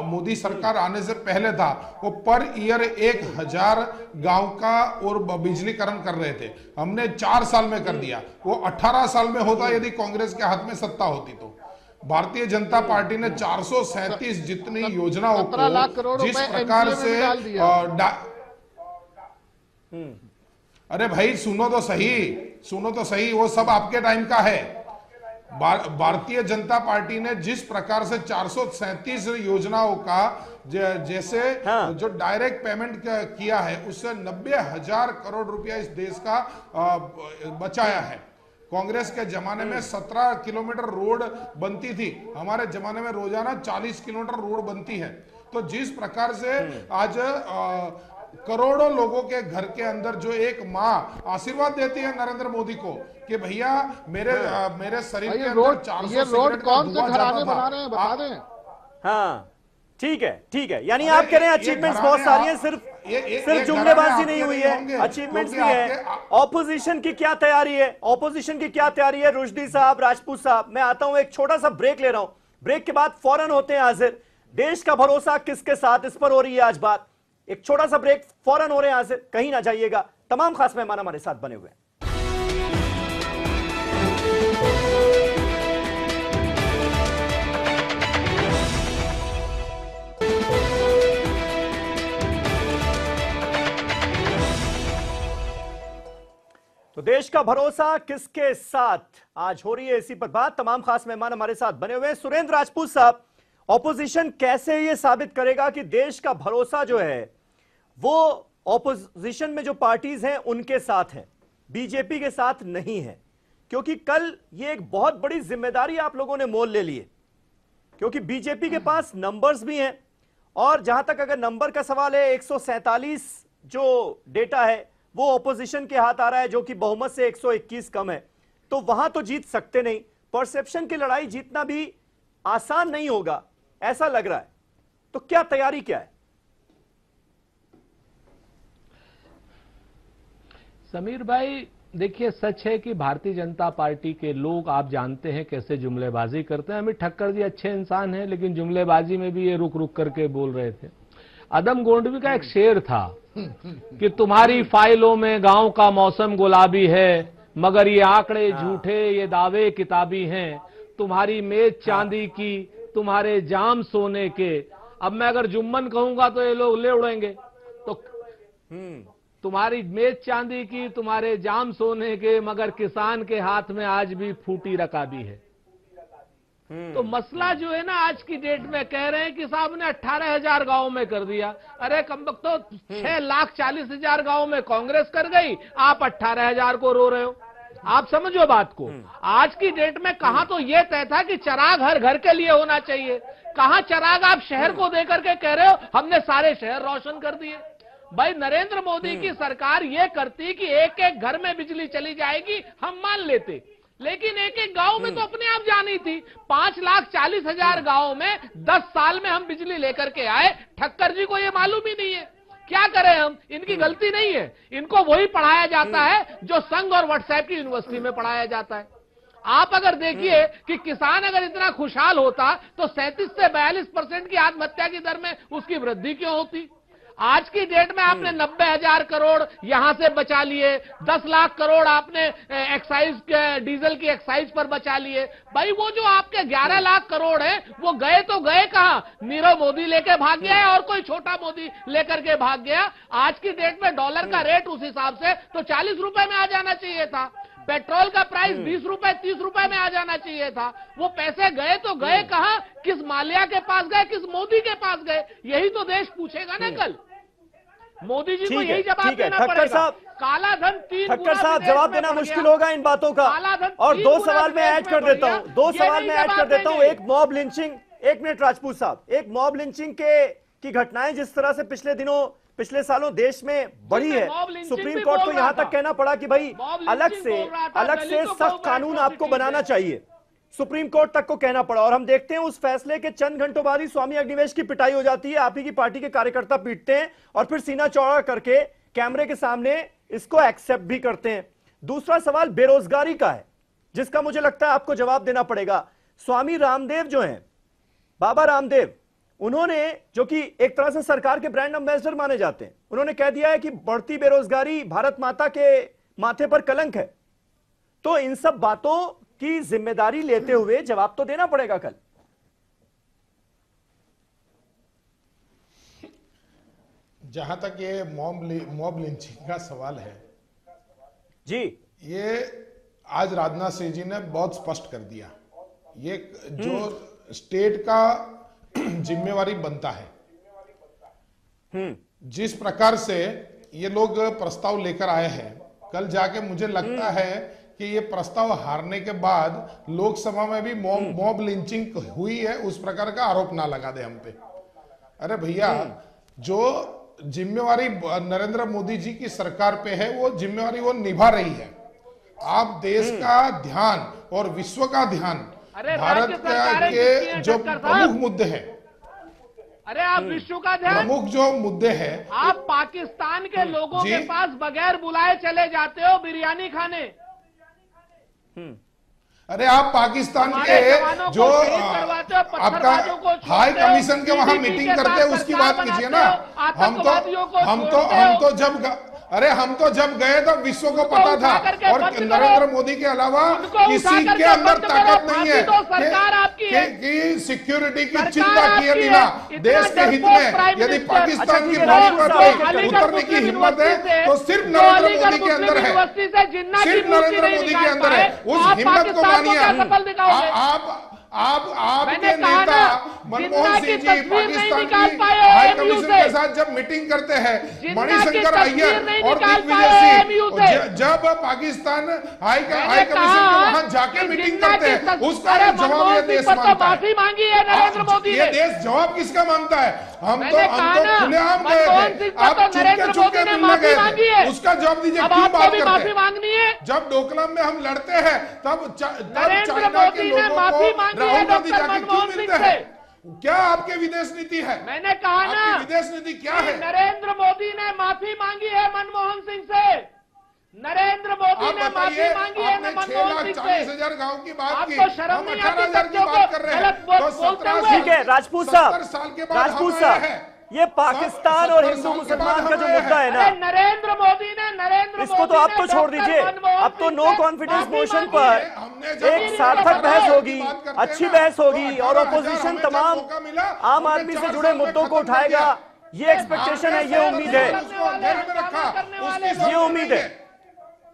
मोदी सरकार आने से पहले था, वो पर ईयर 1,000 गांव का और बिजलीकरण कर रहे थे। हमने 4 साल में कर दिया। वो 18 साल में होता यदि कांग्रेस के हाथ में सत्ता होती तो। भारतीय जनता पार्टी ने 437 जितनी योजनाओं को जिस प्रकार से अरे भाई सुनो तो सही, वो सब आपके टाइम का है। भारतीय जनता पार्टी ने जिस प्रकार से 437 योजनाओं का जैसे जो डायरेक्ट पेमेंट किया है, उससे 90,000 करोड़ रुपया इस देश का बचाया है। कांग्रेस के जमाने में 17 किलोमीटर रोड बनती थी, हमारे जमाने में रोजाना 40 किलोमीटर रोड बनती है। तो जिस प्रकार से आज करोड़ों लोगों के घर के अंदर जो एक माँ आशीर्वाद देती है नरेंद्र मोदी को कि भैया मेरे शरीर के अंदर 400 रोड कौन से घराने बना रहे हैं, बता दें। हाँ ठीक है, यानी आप कह रहे हैं अचीवमेंट्स बहुत सारी हैं, सिर्फ जुमलेबाजी नहीं हुई है, अचीवमेंट्स भी है। ऑपोजिशन की क्या तैयारी है? रुश्दी साहब, राजपूत साहब, मैं आता हूं, एक छोटा सा ब्रेक ले रहा हूं। ब्रेक के बाद फौरन होते हैं हाजिर। देश का भरोसा किसके साथ, इस पर हो रही है आज बात। एक छोटा सा ब्रेक, फौरन हो रहे हैं हाजिर, कहीं ना जाइएगा। तमाम खास मेहमान हमारे साथ बने हुए हैं। तो देश का भरोसा किसके साथ, आज हो रही है इसी पर बात। तमाम खास मेहमान हमारे साथ बने हुए हैं। सुरेंद्र राजपूत साहब, ऑपोजिशन कैसे ये साबित करेगा कि देश का भरोसा जो है वो ऑपोजिशन में जो पार्टीज हैं उनके साथ है? बीजेपी के साथ नहीं है, क्योंकि कल ये एक बहुत बड़ी जिम्मेदारी आप लोगों ने मोल ले ली है, क्योंकि बीजेपी के पास नंबर्स भी हैं और जहां तक अगर नंबर का सवाल है 147 जो डेटा है वो ऑपोजिशन के हाथ आ रहा है, जो कि बहुमत से 121 कम है, तो वहां तो जीत सकते नहीं। परसेप्शन की लड़ाई जीतना भी आसान नहीं होगा ऐसा लग रहा है, तो क्या तैयारी क्या है? समीर भाई देखिए, सच है कि भारतीय जनता पार्टी के लोग आप जानते हैं कैसे जुमलेबाजी करते हैं। अमित ठक्कर जी अच्छे इंसान हैं, लेकिन जुमलेबाजी में भी ये रुक रुक करके बोल रहे थे। अदम गोंडवी का एक शेर था कि तुम्हारी फाइलों में गांव का मौसम गुलाबी है, मगर ये आंकड़े झूठे, ये दावे किताबी हैं, तुम्हारी मेज चांदी की, तुम्हारे जाम सोने के। अब मैं अगर जुम्मन कहूंगा तो ये लोग ले उड़ेंगे। तो तुम्हारी मेज चांदी की, तुम्हारे जाम सोने के, मगर किसान के हाथ में आज भी फूटी रकाबी है। तो मसला जो है ना, आज की डेट में कह रहे हैं कि साहब ने 18,000 गांव में कर दिया। अरे कम वक्त तो 6,40,000 गांव में कांग्रेस कर गई, आप 18,000 को रो रहे हो। आप समझो बात को। आज की डेट में कहां तो यह तय था कि चराग हर घर के लिए होना चाहिए, कहां चराग आप शहर को देकर के कह रहे हो हमने सारे शहर रोशन कर दिए। भाई नरेंद्र मोदी की सरकार ये करती कि एक एक घर में बिजली चली जाएगी, हम मान लेते, लेकिन एक एक गांव में तो अपने आप जानी थी। 5,40,000 गांव में 10 साल में हम बिजली लेकर के आए। ठक्कर जी को ये मालूम ही नहीं है। क्या करें हम, इनकी गलती नहीं है, इनको वही पढ़ाया जाता है जो संघ और व्हाट्सएप की यूनिवर्सिटी में पढ़ाया जाता है। आप अगर देखिए कि किसान अगर इतना खुशहाल होता तो 37 से 42% की आत्महत्या की दर में उसकी वृद्धि क्यों होती। आज की डेट में आपने 90,000 करोड़ यहां से बचा लिए, 10 लाख करोड़ आपने एक्साइज डीजल की एक्साइज पर बचा लिए। भाई वो जो आपके 11 लाख करोड़ है वो गए तो गए कहां? नीरव मोदी लेके भाग गया है और कोई छोटा मोदी लेकर के भाग गया। आज की डेट में डॉलर का रेट उस हिसाब से तो 40 रुपए में आ जाना चाहिए था। पेट्रोल का प्राइस 20 रुपए 30 रुपए में आ जाना चाहिए था। वो पैसे गए तो गए कहां? किस माल्या के पास गए, किस मोदी के पास गए? यही तो देश पूछेगा ना कल। मोदी जी को यही जवाब देना पड़ेगा। काला धन 3 ठक्कर साहब जवाब देना मुश्किल होगा इन बातों का। और 2 सवाल मैं ऐड कर देता हूं, 2 सवाल मैं ऐड कर देता हूं। एक मॉब लिंचिंग, 1 मिनट राजपूत साहब, एक मॉब लिंचिंग की घटनाएं जिस तरह से पिछले सालों देश में बढ़ी है, सुप्रीम कोर्ट को यहां तक कहना पड़ा कि भाई अलग से सख्त कानून आपको बनाना चाहिए। सुप्रीम कोर्ट तक को कहना पड़ा और हम देखते हैं उस फैसले के चंद घंटों बाद ही स्वामी अग्निवेश की पिटाई हो जाती है। आप ही की पार्टी के कार्यकर्ता पीटते हैं और फिर सीना चौड़ा करके कैमरे के सामने इसको एक्सेप्ट भी करते हैं। दूसरा सवाल बेरोजगारी का है, जिसका मुझे लगता है आपको जवाब देना पड़ेगा। स्वामी रामदेव जो हैं, बाबा रामदेव, उन्होंने, जो कि एक तरह से सरकार के ब्रांड एम्बेसडर माने जाते हैं, उन्होंने कह दिया है कि बढ़ती बेरोजगारी भारत माता के माथे पर कलंक है। तो इन सब बातों की जिम्मेदारी लेते हुए जवाब तो देना पड़ेगा कल। जहां तक ये मॉब लिंचिंग का सवाल है जी, ये आज राजनाथ सिंह जी ने बहुत स्पष्ट कर दिया। ये जो स्टेट का जिम्मेवारी बनता है, जिस प्रकार से ये लोग प्रस्ताव लेकर आए हैं, कल जाके मुझे लगता है कि ये प्रस्ताव हारने के बाद लोकसभा में भी मॉब लिंचिंग हुई है उस प्रकार का आरोप ना लगा दे हम पे। अरे भैया, जो जिम्मेवारी नरेंद्र मोदी जी की सरकार पे है वो जिम्मेवारी वो निभा रही है। आप देश का ध्यान और विश्व का ध्यान, भारत के जो प्रमुख मुद्दे हैं, अरे आप विश्व का ध्यान, प्रमुख जो मुद्दे हैं, आप पाकिस्तान के लोगों के पास बगैर बुलाए चले जाते हो बिरयानी खाने। अरे आप पाकिस्तान के जो आपका हाई कमीशन के वहां मीटिंग करते हैं उसकी बात कीजिए ना। हम तो जब गए तो विश्व को पता था और नरेंद्र मोदी के अलावा किसी के अंदर ताकत नहीं है कि सिक्योरिटी की चिंता किए बिना देश के हित में यदि पाकिस्तान की भूमि पर उतरने की हिम्मत है तो सिर्फ नरेंद्र मोदी के अंदर है, सिर्फ नरेंद्र मोदी के अंदर है। उस हिम्मत को मानिए। आपके नेता मनमोहन सिंह जी पाकिस्तान की हाई कमीशन के साथ जब मीटिंग करते हैं, मणिशंकर अय्यर और दिग्विजय सिंह जब पाकिस्तान हाई कमीशन के वहां जाके मीटिंग करते हैं, उसका जवाब ये देश मांगता है। मांगी है नरेंद्र मोदी ये देश जवाब किसका मांगता है? हम तो खुलेआम गए थे, आप चुपके मिलने गए थे, उसका जवाब दीजिए। क्यों बात करते माफी मांगनी है? जब डोकलाम में हम लड़ते हैं तब नरेंद्र मोदी ने माफी मांगी है डॉक्टर मनमोहन सिंह से। क्या आपके विदेश नीति है? मैंने कहा ना, विदेश नीति क्या है? नरेंद्र मोदी ने माफी मांगी है मनमोहन सिंह से। नरेंद्र मोदी ने माफी मांगी है मनमोहन सिंह से। 40,000 गांव की बात की, आपको शर्म नहीं आती? 18,000 की बात कर रहे हैं। ठीक है राजपूत साहब, राजपूत साहब, ये पाकिस्तान और हिंदू मुसलमान का जो मुद्दा है ना, नरेंद्र मोदी ने इसको तो आप तो छोड़ दीजिए। अब तो नो कॉन्फिडेंस मोशन पर एक सार्थक बहस होगी, अच्छी बहस होगी और ऑपोजिशन तमाम आम आदमी से जुड़े मुद्दों को उठाएगा। ये एक्सपेक्टेशन है, ये उम्मीद है, ये उम्मीद है।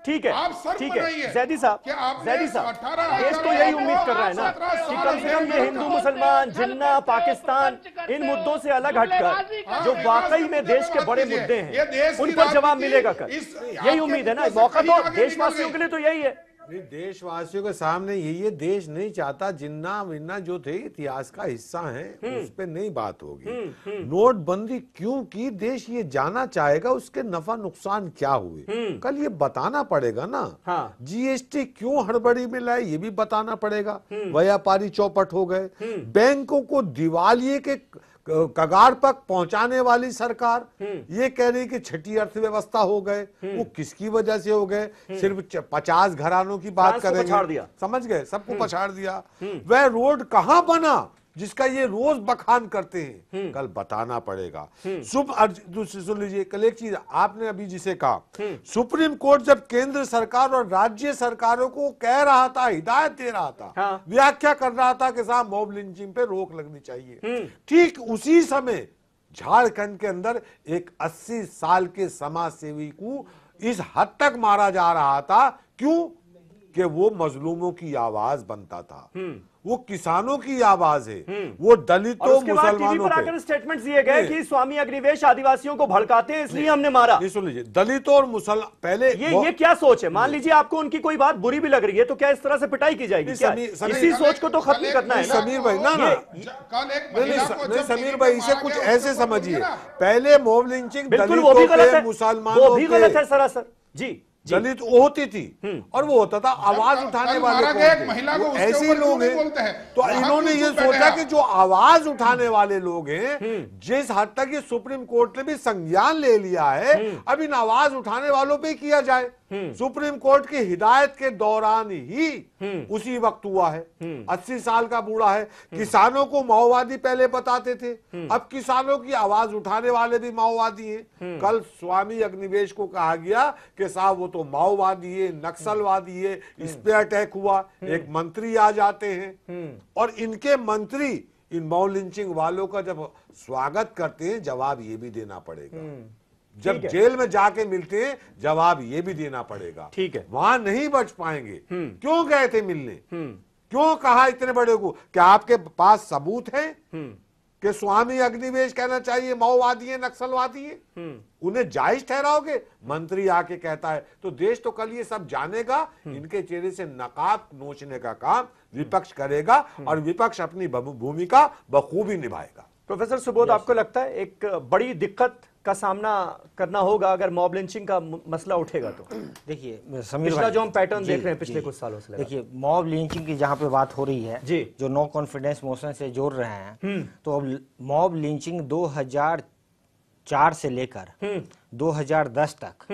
ठीक है, ठीक है जैदी साहब, जैदी साहब, देश तो यही उम्मीद कर रहा है ना कि कम से कम ये हिंदू मुसलमान, जिन्ना, पाकिस्तान, इन मुद्दों से अलग हटकर जो वाकई में देश के बड़े मुद्दे हैं उन पर जवाब मिलेगा कल। यही उम्मीद है ना, मौका तो देशवासियों के लिए तो यही है। देशवासियों के सामने ये देश नहीं चाहता, जिन्ना विन्ना जो थे इतिहास का हिस्सा हैं, उस पे नहीं बात होगी। नोटबंदी क्यों की, देश ये जाना चाहेगा उसके नफा नुकसान क्या हुए, कल ये बताना पड़ेगा ना। हाँ। जीएसटी क्यों हड़बड़ी में लाए ये भी बताना पड़ेगा। व्यापारी चौपट हो गए, बैंकों को दिवालिये के कगार पर पहुंचाने वाली सरकार ये कह रही कि छठी अर्थव्यवस्था हो गए। वो किसकी वजह से हो गए? सिर्फ 50 घरानों की बात करेंगे, समझ गए, सबको पछाड़ दिया। वह रोड कहां बना जिसका ये रोज बखान करते हैं, कल बताना पड़ेगा। सुन लीजिए, कल एक चीज आपने अभी जिसे कहा, सुप्रीम कोर्ट जब केंद्र सरकार और राज्य सरकारों को कह रहा था, हिदायत दे रहा था, हाँ। व्याख्या कर रहा था कि साहब मॉब लिंचिंग पे रोक लगनी चाहिए, ठीक उसी समय झारखंड के अंदर एक 80 साल के समाज सेवी को इस हद तक मारा जा रहा था। क्यों? कि वो मजलूमों की आवाज बनता था, वो किसानों की आवाज है, वो दलितों मुसलमानों पे स्टेटमेंट दिए गए कि स्वामी अग्निवेश आदिवासियों को भड़काते हैं इसलिए हमने मारा। ये सुन लीजिए, दलितों और मुसलमान पहले ये क्या सोच है? मान लीजिए आपको उनकी कोई बात बुरी भी लग रही है तो क्या इस तरह से पिटाई की जाएगी? इसी सोच को तो खत्म करना है। समीर भाई ना नहीं समीर भाई, इसे कुछ ऐसे समझिए, पहले मॉब लिंचिंग बिल्कुल वो भी गलत है, मुसलमानों वो भी गलत है सरासर। जी दलित होती थी और वो होता था आवाज उठाने वाले ऐसे ही लोग हैं। तो इन्होंने ये सोचा कि जो आवाज उठाने वाले लोग हैं, जिस हद तक ये सुप्रीम कोर्ट ने भी संज्ञान ले लिया है, अब इन आवाज उठाने वालों पे किया जाए। सुप्रीम कोर्ट की हिदायत के दौरान ही उसी वक्त हुआ है। 80 साल का बूढ़ा है। किसानों को माओवादी पहले बताते थे, अब किसानों की आवाज उठाने वाले भी माओवादी हैं। कल स्वामी अग्निवेश को कहा गया कि साहब वो तो माओवादी है, नक्सलवादी है, इस पे अटैक हुआ। एक मंत्री आ जाते हैं और इनके मंत्री इन मॉब लिंचिंग वालों का जब स्वागत करते हैं, जवाब ये भी देना पड़ेगा। जब जेल में जाके मिलते हैं, जवाब ये भी देना पड़ेगा। ठीक है, वहां नहीं बच पाएंगे। क्यों गए थे मिलने? क्यों कहा इतने बड़े को? क्या आपके पास सबूत है कि स्वामी अग्निवेश कहना चाहिए माओवादी है, नक्सलवादी है? उन्हें जायज ठहराओगे? मंत्री आके कहता है तो देश तो कल ये सब जानेगा। इनके चेहरे से नकाब नोचने का काम विपक्ष करेगा और विपक्ष अपनी भूमिका बखूबी निभाएगा। प्रोफेसर सुबोध, आपको लगता है एक बड़ी दिक्कत का सामना करना होगा अगर मॉब लिंचिंग का मसला उठेगा तो? देखिए समीर भाई, जो हम पैटर्न देख रहे हैं पिछले कुछ सालों से, देखिए मॉब लिंचिंग की जहां पे बात हो रही है जी, जो नो कॉन्फिडेंस मोशन से जोड़ रहे हैं, तो अब मॉब लिंचिंग 2004 से लेकर 2010 तक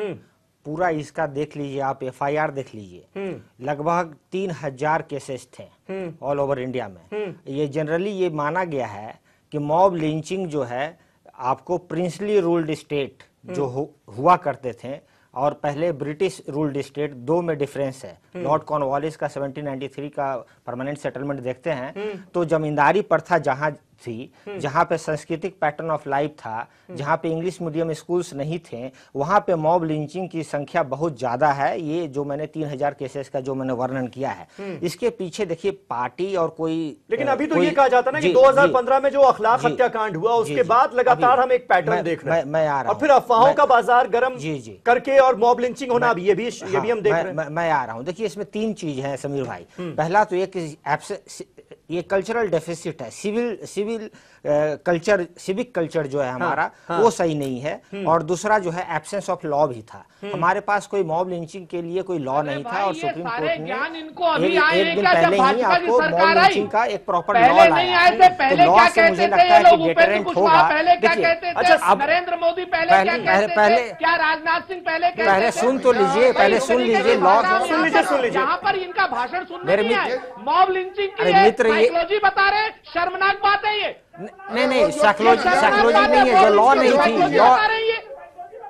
पूरा इसका देख लीजिए आप, FIR देख लीजिए, लगभग 3000 केसेस थे ऑल ओवर इंडिया में। ये जनरली ये माना गया है कि मॉब लिंचिंग जो है आपको प्रिंसली रूल्ड स्टेट जो हुआ करते थे और पहले ब्रिटिश रूल्ड स्टेट, दो में डिफरेंस है। लॉर्ड कॉर्नवालिस का 1793 का परमानेंट सेटलमेंट देखते हैं तो जमींदारी प्रथा जहां थी, जहाँ पे सांस्कृतिक पैटर्न ऑफ लाइफ था, जहाँ पे इंग्लिश मीडियम स्कूल्स नहीं थे, वहाँ पे मॉब लिंचिंग की संख्या बहुत ज्यादा है। ये जो मैंने 3000 केसेस का जो मैंने वर्णन किया है, इसके पीछे देखिए पार्टी और कोई, लेकिन अभी तो ये कहा जाता है ना कि 2015 में जो अखलाक हत्याकांड हुआ उसके बाद लगातार हम एक पैटर्न देख रहे हैं, मैं आ रहा हूं, और फिर अफवाहों का बाजार गर्म करके और मॉब लिंचिंग होना, ये भी हम देख रहे हैं। मैं आ रहा हूं। देखिए इसमें 3 चीज है समीर भाई। पहला तो ये कल्चरल डेफिसिट है, सिविल कल्चर, सिविक कल्चर जो है हमारा, वो सही नहीं है। और दूसरा जो है एब्सेंस ऑफ लॉ भी था। हमारे पास कोई मॉब लिंचिंग के लिए कोई लॉ नहीं था, और सुप्रीम कोर्ट ने एक दिन पहले ही आपको मॉब लिंचिंग का एक प्रॉपर लॉ लाया। तो लॉ से मुझे लगता है कि डेटरेंट होगा। देखिए अब नरेंद्र मोदी पहले क्या राजनाथ सिंह पहले सुन तो लीजिए, पहले सुन लीजिए, लॉ सुन लीजिए। यहाँ पर इनका भाषण सुनने नहीं आए, मॉब लिंचिंग की साइकोलॉजी बता रहे, शर्मनाक बात है ये। नहीं, साइकोलॉजी नहीं है, जो लॉ नहीं थी, लॉ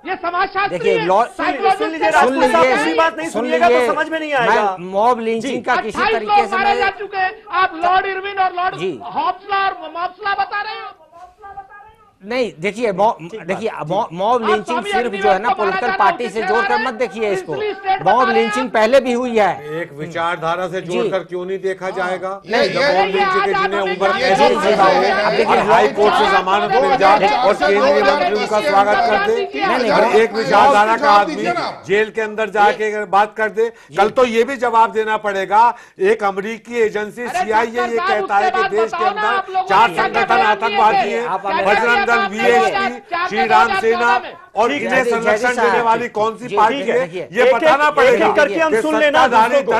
ये समाजशास्त्री देखिए लॉ सुन लीजिए, ऐसी बात नहीं सुनिएगा तो समझ में नहीं आएगा। मॉब लिंचिंग का किसी तरीके से मारे जा चुके हैं, आप लॉर्ड इरविन और लॉर्ड हॉप्सला और मॉब्सला बता रहे हो। नहीं देखिए मॉब लिंचिंग सिर्फ जो है ना पॉलिटिकल पार्टी से जोड़कर मत देखिए इसको। मॉब लिंचिंग पहले भी हुई है, एक विचारधारा से जोड़कर क्यों नहीं देखा जाएगा? मॉब लिंचिंग के जिन्हें उम्र कैद हाई कोर्ट से जमानत मिल जाए और केंद्रीय मंत्री उनका स्वागत कर दे, और एक विचारधारा का आदमी जेल के अंदर जाके बात कर दे, कल तो ये भी जवाब देना पड़ेगा। एक अमेरिकी एजेंसी CIA ये कहता है कि देश के अंदर 4 संगठन आतंकवादी है, बजरंग दल, VSP, श्री राम सेना, और इन्हें संरक्षण देने वाली कौन सी पार्टी है, ये बताना पड़ेगा। करके हम सुन लेना दल का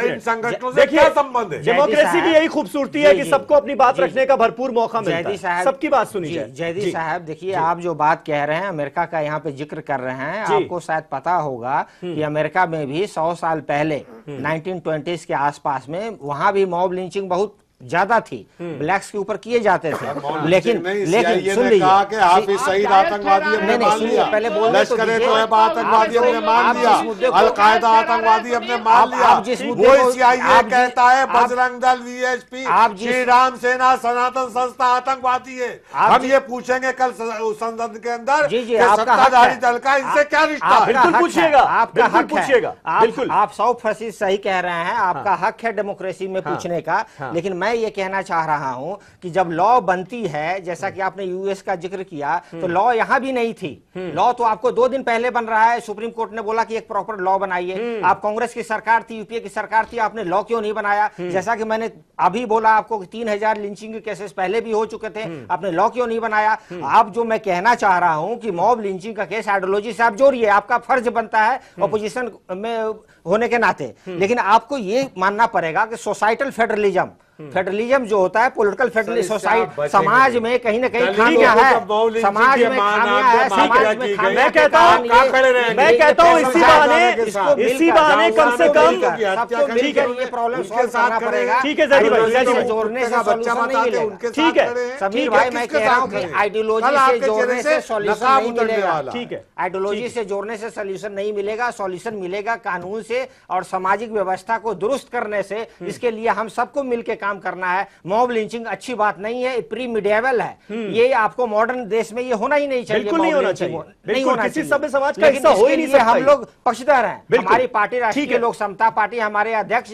इन संगठनों से क्या संबंध है? डेमोक्रेसी की यही खूबसूरती है कि सबको अपनी बात रखने का भरपूर मौका मिलता है, सबकी बात सुनी जाए। जयदी साहब देखिए, आप जो बात कह रहे हैं अमेरिका का यहाँ पे जिक्र कर रहे हैं, आपको शायद पता होगा कि अमेरिका में भी 100 साल पहले 1920s के आसपास में वहां भी मॉब लिंचिंग बहुत ज्यादा थी, ब्लैक्स के ऊपर किए जाते थे। लेकिन सुन लीजिए, आतंकवादी हमने मान लिया, पहले बोलने लश्कर-ए-तोयबा आतंकवादी हमने मान लिया, अल-कायदा आतंकवादी हमने मान लिया। वो CIA कहता है बजरंग दल, VSP, श्री राम सेना, सनातन संस्था आतंकवादी है। हम ये पूछेंगे कल संसद के अंदर सत्ताधारी दल का इनसे क्या रिश्ता है? बिल्कुल पूछिएगा, आपका हक पूछिएगा, बिल्कुल आप 100% सही कह रहे हैं, आपका हक है डेमोक्रेसी में पूछने का। लेकिन मैं ये कहना चाह रहा हूं कि जब लॉ बनती है, जैसा कि आपने US का जिक्र किया, तो लॉ यहां भी नहीं थी। लॉ तो आपको 2 दिन पहले बन रहा है, सुप्रीम कोर्ट ने बोला कि एक प्रॉपर लॉ बनाइए। आप कांग्रेस की सरकार थी, UPA की सरकार थी, आपने लॉ क्यों नहीं बनाया? जैसा कि मैंने अभी बोला आपको कि 3000 लिंचिंग के केसेस पहले भी हो चुके थे, आपने लॉ क्यों नहीं बनाया? आप जो मैं कहना चाह रहा हूं कि मॉब लिंचिंग का केस आइडियोलॉजी से आप जोड़िए, आपका फर्ज बनता है ऑपोजिशन में होने के नाते। लेकिन आपको ये मानना पड़ेगा कि सोसाइटल फेडरलिज्म जो होता है, पॉलिटिकल फेडरलिज्म, सोसाइटी, समाज में कहीं ना कहीं खामियां है, समाज में खामियां है, समाज में खामियां। मैं कहता हूं इसी बहाने कम से कम ठीक है, ये प्रॉब्लम सॉल्व करना पड़ेगा। ठीक है जोड़ने से सॉल्यूशन नहीं मिलेगा। ठीक है समीर भाई, मैं कह रहा हूं कि आइडियोलॉजी से जोड़ने से सॉल्यूशन नहीं मिलेगा। ठीक है, आइडियोलॉजी से जोड़ने से सॉल्यूशन नहीं मिलेगा। सॉल्यूशन मिलेगा कानून से और सामाजिक व्यवस्था को दुरुस्त करने से। इसके लिए हम सबको मिलकर काम करना है। मॉब लिंचिंग अच्छी बात नहीं है, प्री मिडिएवल है। ये आपको मॉडर्न देश में ये होना ही नहीं चाहिए, बिल्कुल नहीं होना चाहिए, नहीं होना किसी सभ्य समाज का हिस्सा हो ही नहीं सकता। हम लोग पक्षधर हैं, हमारी पार्टी राष्ट्रीय लोक समता पार्टी, हमारे अध्यक्ष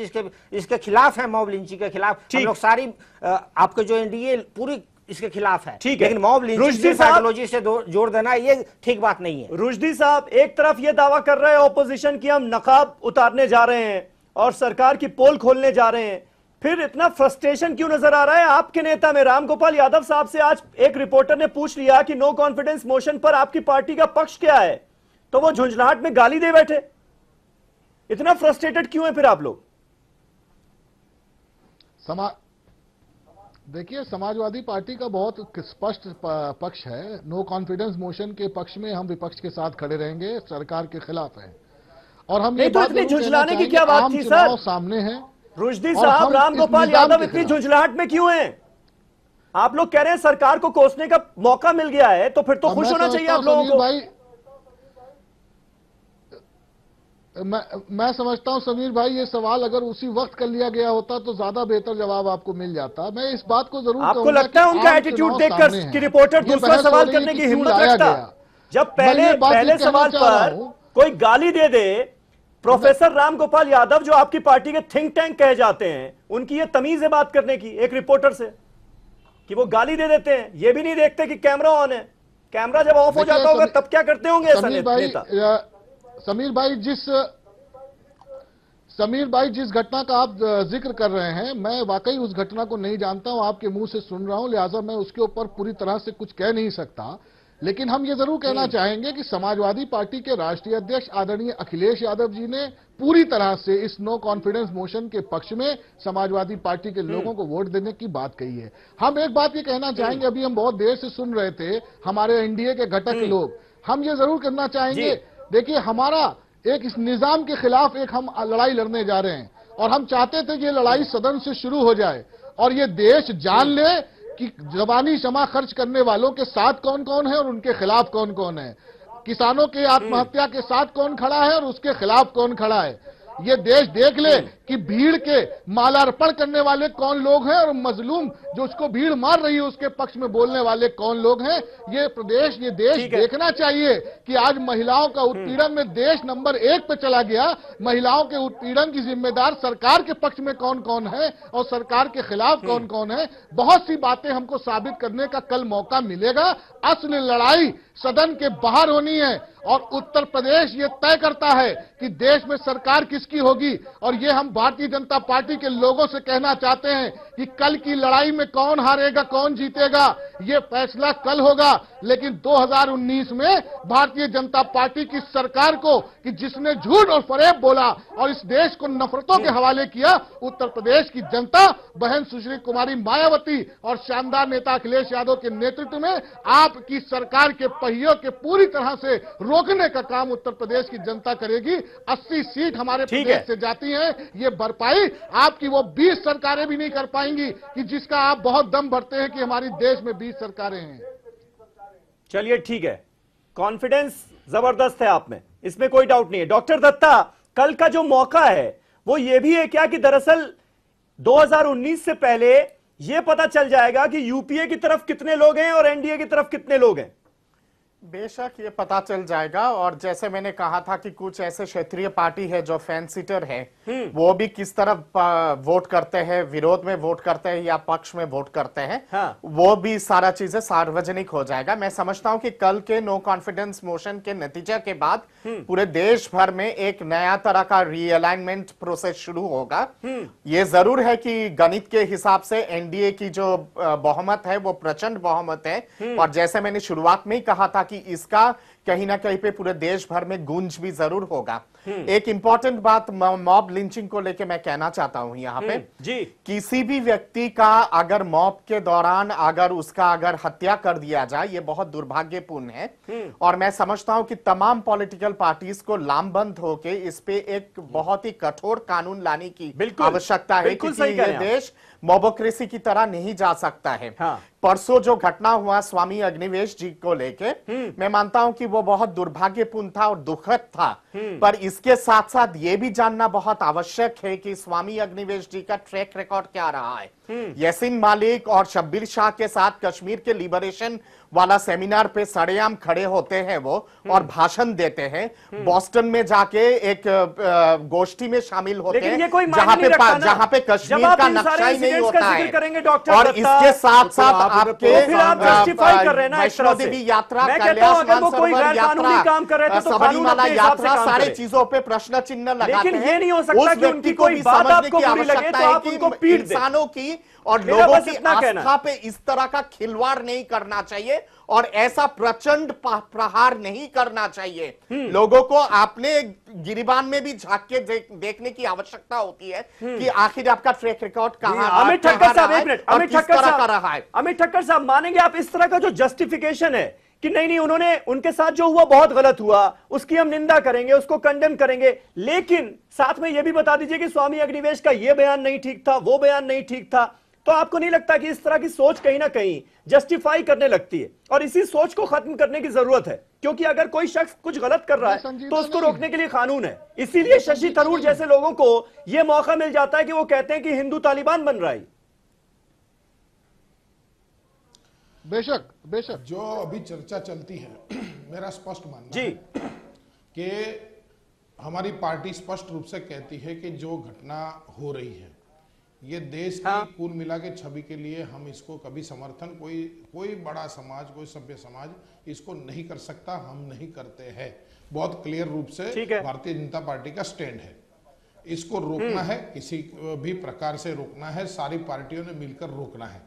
इसके खिलाफ है, मॉब लिंचिंग के खिलाफ। हम लोग सारी आपके जो NDA पूरी इसके खिलाफ है। ठीक है, लेकिन मॉब लिंचिंग आइडियोलॉजी से जोड़ देना ये ठीक बात नहीं है। रुश्दी साहब, एक तरफ ये दावा कर रहे हैं ऑपोजिशन की हम नकाब उतारने जा रहे हैं और सरकार की पोल खोलने जा रहे हैं, फिर इतना फ्रस्ट्रेशन क्यों नजर आ रहा है आपके नेता में? रामगोपाल यादव साहब से आज एक रिपोर्टर ने पूछ लिया कि नो कॉन्फिडेंस मोशन पर आपकी पार्टी का पक्ष क्या है, तो वो झुंझलाहट में गाली दे बैठे। इतना फ्रस्ट्रेटेड क्यों है फिर आप लोग? देखिए, समाजवादी पार्टी का बहुत स्पष्ट पक्ष है। नो कॉन्फिडेंस मोशन के पक्ष में हम विपक्ष के साथ खड़े रहेंगे, सरकार के खिलाफ है। और हम ये बात झुंझलाने की क्या बात थी सर? सामने है रुश्दी साहब, रामगोपाल यादव इतनी झुंझलाहट में क्यों हैं? आप लोग कह रहे हैं सरकार को कोसने का मौका मिल गया है, तो फिर तो खुश होना चाहिए आप लोगों को। मैं समझता हूं समीर भाई, ये सवाल अगर उसी वक्त कर लिया गया होता तो ज्यादा बेहतर जवाब आपको मिल जाता। मैं इस बात को जरूर आपको लगता है उनका एटीट्यूड देखकर कि रिपोर्टर दूसरा सवाल करने की हिम्मत रखता? जब पहले सवाल पर कोई गाली दे दे, प्रोफेसर रामगोपाल यादव जो आपकी पार्टी के थिंक टैंक कहे जाते हैं, उनकी ये तमीज है बात करने की एक रिपोर्टर से कि वो गाली दे देते हैं, ये भी नहीं देखते कि कैमरा ऑन है। कैमरा जब ऑफ हो जाता होगा तब क्या करते होंगे ऐसा नेता? समीर भाई जिस घटना का आप जिक्र कर रहे हैं, मैं वाकई उस घटना को नहीं जानता हूं, आपके मुंह से सुन रहा हूं, लिहाजा मैं उसके ऊपर पूरी तरह से कुछ कह नहीं सकता। लेकिन हम ये जरूर कहना चाहेंगे कि समाजवादी पार्टी के राष्ट्रीय अध्यक्ष आदरणीय अखिलेश यादव जी ने पूरी तरह से इस नो कॉन्फिडेंस मोशन के पक्ष में समाजवादी पार्टी के लोगों को वोट देने की बात कही है। हम एक बात ये कहना चाहेंगे, अभी हम बहुत देर से सुन रहे थे हमारे एनडीए के घटक लोग, हम ये जरूर करना चाहेंगे, देखिए हमारा एक इस निजाम के खिलाफ एक हम लड़ाई लड़ने जा रहे हैं और हम चाहते थे कि ये लड़ाई सदन से शुरू हो जाए और ये देश जान ले कि जबानी क्षमा खर्च करने वालों के साथ कौन कौन है और उनके खिलाफ कौन कौन है, किसानों के आत्महत्या के साथ कौन खड़ा है और उसके खिलाफ कौन खड़ा है। ये देश देख ले कि भीड़ के मालार्पण करने वाले कौन लोग हैं और मजलूम जो उसको भीड़ मार रही है उसके पक्ष में बोलने वाले कौन लोग हैं। ये प्रदेश, ये देश देखना चाहिए कि आज महिलाओं का उत्पीड़न में देश नंबर 1 पे चला गया। महिलाओं के उत्पीड़न की जिम्मेदार सरकार के पक्ष में कौन कौन है और सरकार के खिलाफ कौन कौन है। बहुत सी बातें हमको साबित करने का कल मौका मिलेगा। असल लड़ाई सदन के बाहर होनी है और उत्तर प्रदेश ये तय करता है कि देश में सरकार किसकी होगी। और ये हम भारतीय जनता पार्टी के लोगों से कहना चाहते हैं कि कल की लड़ाई में कौन हारेगा कौन जीतेगा ये फैसला कल होगा, लेकिन 2019 में भारतीय जनता पार्टी की सरकार को कि जिसने झूठ और फरेब बोला और इस देश को नफरतों के हवाले किया, उत्तर प्रदेश की जनता बहन सुश्री कुमारी मायावती और शानदार नेता अखिलेश यादव के नेतृत्व में आपकी सरकार के पहियों के पूरी तरह से रोकने का काम उत्तर प्रदेश की जनता करेगी। 80 सीट हमारे प्रदेश से जाती हैं, ये भरपाई आपकी वो 20 सरकारें भी नहीं कर पाएंगी कि जिसका आप बहुत दम भरते हैं कि हमारी देश में 20 सरकारें हैं। चलिए ठीक है, कॉन्फिडेंस जबरदस्त है आप में, इसमें कोई डाउट नहीं है। डॉक्टर दत्ता, कल का जो मौका है वो ये भी है क्या कि दरअसल 2019 से पहले ये पता चल जाएगा कि यूपीए की तरफ कितने लोग हैं और एनडीए की तरफ कितने लोग हैं? बेशक ये पता चल जाएगा। और जैसे मैंने कहा था कि कुछ ऐसे क्षेत्रीय पार्टी है जो फैन सीटर है, वो भी किस तरफ वोट करते हैं, विरोध में वोट करते हैं या पक्ष में वोट करते हैं, वो भी सारा चीजें सार्वजनिक हो जाएगा। मैं समझता हूं कि कल के नो कॉन्फिडेंस मोशन के नतीजे के बाद पूरे देश भर में एक नया तरह का रीअलाइनमेंट प्रोसेस शुरू होगा। ये जरूर है कि गणित के हिसाब से एनडीए की जो बहुमत है वो प्रचंड बहुमत है और जैसे मैंने शुरुआत में ही कहा था कि इसका कहीं ना कहीं पे पूरे देश भर में गूंज भी जरूर होगा। एक इंपॉर्टेंट बात मॉब लिंचिंग को लेके मैं कहना चाहता हूं यहाँ पे जी, किसी भी व्यक्ति का अगर मॉब के दौरान अगर हत्या कर दिया जाए, ये बहुत दुर्भाग्यपूर्ण है। और मैं समझता हूं कि तमाम पॉलिटिकल पार्टीज को लामबंद होके इस पे एक बहुत ही कठोर कानून लाने की आवश्यकता है, क्योंकि ये देश मोबोक्रेसी की तरह नहीं जा सकता है। परसों जो घटना हुआ स्वामी अग्निवेश जी को लेके, मैं मानता हूं कि वो बहुत दुर्भाग्यपूर्ण था और दुखद था, पर इसके साथ साथ ये भी जानना बहुत आवश्यक है कि स्वामी अग्निवेश जी का ट्रैक रिकॉर्ड क्या रहा है। यासीन मालिक और शब्बीर शाह के साथ कश्मीर के लिबरेशन वाला सेमिनार पे सरेआम खड़े होते हैं वो और भाषण देते हैं। बॉस्टन में जाके एक गोष्ठी में शामिल होते हैं जहां पे कश्मीर का नक्शा ही नहीं होता है। और इसके साथ साथ आपके वैष्णो देवी यात्रा, कैलाश मानसरोवर यात्रा, सबरीमाला यात्रा, सारे चीजों पे प्रश्न चिन्ह लगाते हैं। ये नहीं हो सकता कि उनकी कोई बात आपको बुरी लगे तो आप उनको पीट दें। इंसानों की और लोगों की आस्था पे इस तरह का खिलवाड़ नहीं करना चाहिए और ऐसा प्रचंड प्रहार नहीं करना चाहिए। लोगों को अपने गिरिबान में भी झांक के देखने की आवश्यकता होती है कि आखिर आपका ट्रैक रिकॉर्ड कहां अमित ठक्कर साहब, एक मिनट, अमित ठक्कर साहब, मानेंगे आप इस तरह का जो जस्टिफिकेशन है कि नहीं उन्होंने, उनके साथ जो हुआ बहुत गलत हुआ, उसकी हम निंदा करेंगे, उसको कंडेम करेंगे, लेकिन साथ में यह भी बता दीजिए कि स्वामी अग्निवेश का यह बयान नहीं ठीक था, वो बयान नहीं ठीक था, तो आपको नहीं लगता कि इस तरह की सोच कहीं ना कहीं जस्टिफाई करने लगती है और इसी सोच को खत्म करने की जरूरत है, क्योंकि अगर कोई शख्स कुछ गलत कर रहा है तो उसको रोकने के लिए कानून है। इसीलिए शशि थरूर जैसे लोगों को यह मौका मिल जाता है कि वो कहते हैं कि हिंदू तालिबान बन रहा है। बेशक बेशक जो अभी चर्चा चलती है मेरा स्पष्ट मानना जी है कि हमारी पार्टी स्पष्ट रूप से कहती है कि जो घटना हो रही है ये देश की कुल मिला के छवि के लिए हम इसको कभी समर्थन कोई बड़ा समाज, कोई सभ्य समाज इसको नहीं कर सकता, हम नहीं करते हैं। बहुत क्लियर रूप से भारतीय जनता पार्टी का स्टैंड है। इसको रोकना है, किसी भी प्रकार से रोकना है, सारी पार्टियों ने मिलकर रोकना है।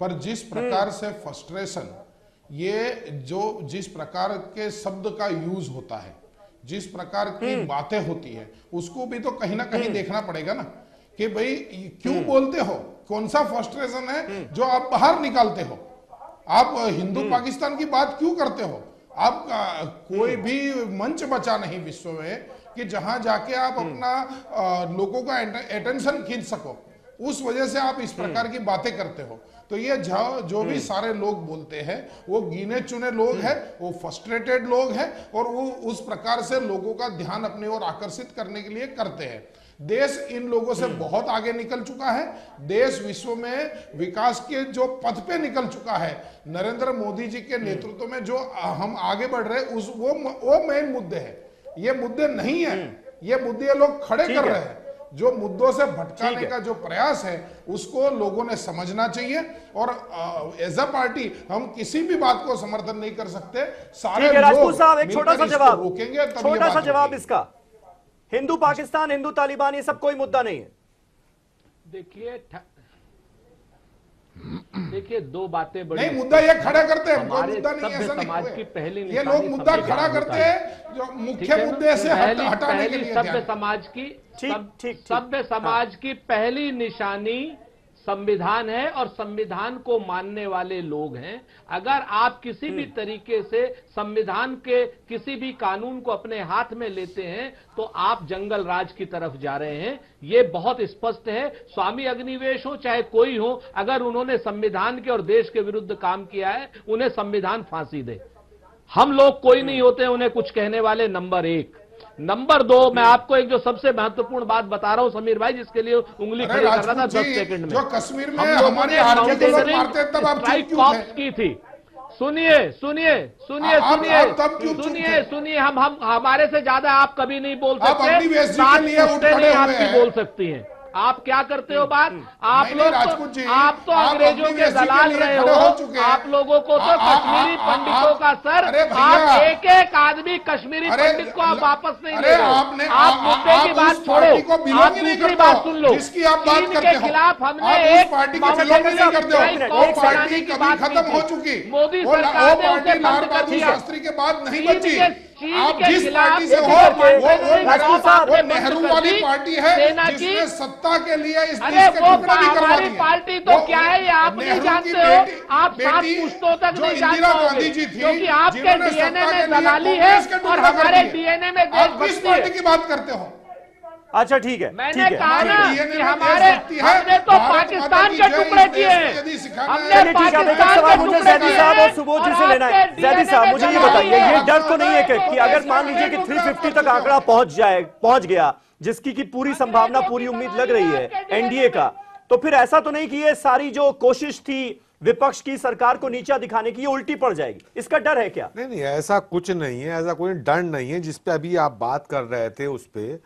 पर जिस प्रकार से फ्रस्ट्रेशन, ये जो जिस प्रकार के शब्द का यूज होता है, जिस प्रकार की बातें होती है, उसको भी तो कहीं ना कहीं देखना पड़ेगा ना कि भाई क्यों बोलते हो, कौन सा फ्रस्ट्रेशन है जो आप बाहर निकालते हो। आप हिंदू पाकिस्तान की बात क्यों करते हो? आप कोई भी मंच बचा नहीं विश्व में कि जहां जाके आप अपना लोगों का अटेंशन खींच सको, उस वजह से आप इस प्रकार की बातें करते हो। तो ये जो भी सारे लोग बोलते हैं वो गिने चुने लोग हैं, वो फ्रस्ट्रेटेड लोग हैं और वो उस प्रकार से लोगों का ध्यान अपनी ओर आकर्षित करने के लिए करते हैं। देश इन लोगों से बहुत आगे निकल चुका है। देश विश्व में विकास के जो पथ पे निकल चुका है। नरेंद्र मोदी जी के नेतृत्व में जो हम आगे बढ़ रहे हैं वो मेन मुद्दे हैं। ये मुद्दे नहीं है, ये मुद्दे लोग खड़े कर रहे हैं। जो मुद्दों से भटकाने का जो प्रयास है उसको लोगों ने समझना चाहिए और एज अ पार्टी हम किसी भी बात को समर्थन नहीं कर सकते। सारे राजपूत साहब एक छोटा सा जवाब, रोकेंगे, छोटा सा जवाब इसका। हिंदू पाकिस्तान, हिंदू तालिबान, ये सब कोई मुद्दा नहीं है। देखिए दो बातें बड़ी नहीं, मुद्दा ये खड़ा करते हैं, कोई मुद्दा नहीं है, ऐसा समाज की पहली ये लोग मुद्दा खड़ा करते हैं जो मुख्य मुद्दे से हटाने के लिए। सभ्य समाज की सभ्य समाज की पहली निशानी संविधान है और संविधान को मानने वाले लोग हैं। अगर आप किसी भी तरीके से संविधान के किसी भी कानून को अपने हाथ में लेते हैं तो आप जंगल राज की तरफ जा रहे हैं। ये बहुत स्पष्ट है। स्वामी अग्निवेश हो चाहे कोई हो, अगर उन्होंने संविधान के और देश के विरुद्ध काम किया है उन्हें संविधान फांसी दे। हम लोग कोई नहीं होते उन्हें कुछ कहने वाले। नंबर एक। नंबर दो, मैं आपको एक जो सबसे महत्वपूर्ण बात बता रहा हूं समीर भाई, जिसके लिए उंगली खड़ी कर रहा था 10 सेकंड में। जो कश्मीर में हमारे आर्मी को लोग मारते हैं तब आप स्ट्राइक कॉप्स की थी। सुनिए सुनिए सुनिए सुनिए सुनिए, हम हमारे से ज्यादा आप कभी नहीं बोल सकते। आप भी बोल सकती हैं। आप क्या करते हो बात? आप लोग आप तो अंग्रेजों के दलाल रहे हो। आप लोगों को तो कश्मीरी पंडितों का सर, आप एक एक आदमी कश्मीरी पंडित को आप वापस नहीं ले रहे। आप मुद्दे की बात छोड़ो, आप दूसरी बात सुन लो। चीन के खिलाफ हमने एक खत्म हो चुकी, मोदी सरकार ने उसे बंद कर दिया। शास्त्री के बाद नहीं बची। आप जिस पार्टी से हो वो नेहरू वाली पार्टी है जिसने सत्ता के लिए इस देश के टुकड़े भी करवा दिए। पार्टी तो क्या है ये आप नहीं जानते हो। आप 7 पुश्तों तक नहीं जानते होंगे क्योंकि आपके डीएनए में दलाली है और हमारे डीएनए में देशभक्ति है। पार्टी की बात करते हो। अच्छा ठीक है, मैंने कहा ना कि हमने तो पाकिस्तान के टुकड़े किए हैं। हमने पाकिस्तान के मुझे जैदी साहब और सुबोध जी से लेना है। जैदी साहब मुझे ये बताइए, ये डर तो नहीं है कि अगर मान लीजिए कि 350 तक आंकड़ा पहुंच गया, जिसकी की पूरी संभावना, पूरी उम्मीद लग रही है एनडीए का, तो फिर ऐसा तो नहीं कि ये सारी जो कोशिश थी विपक्ष की सरकार को नीचा दिखाने की, ये उल्टी पड़ जाएगी? इसका डर है क्या? नहीं, ऐसा कुछ नहीं है, ऐसा कोई डर नहीं है जिस पे अभी आप बात कर रहे थे उस पे।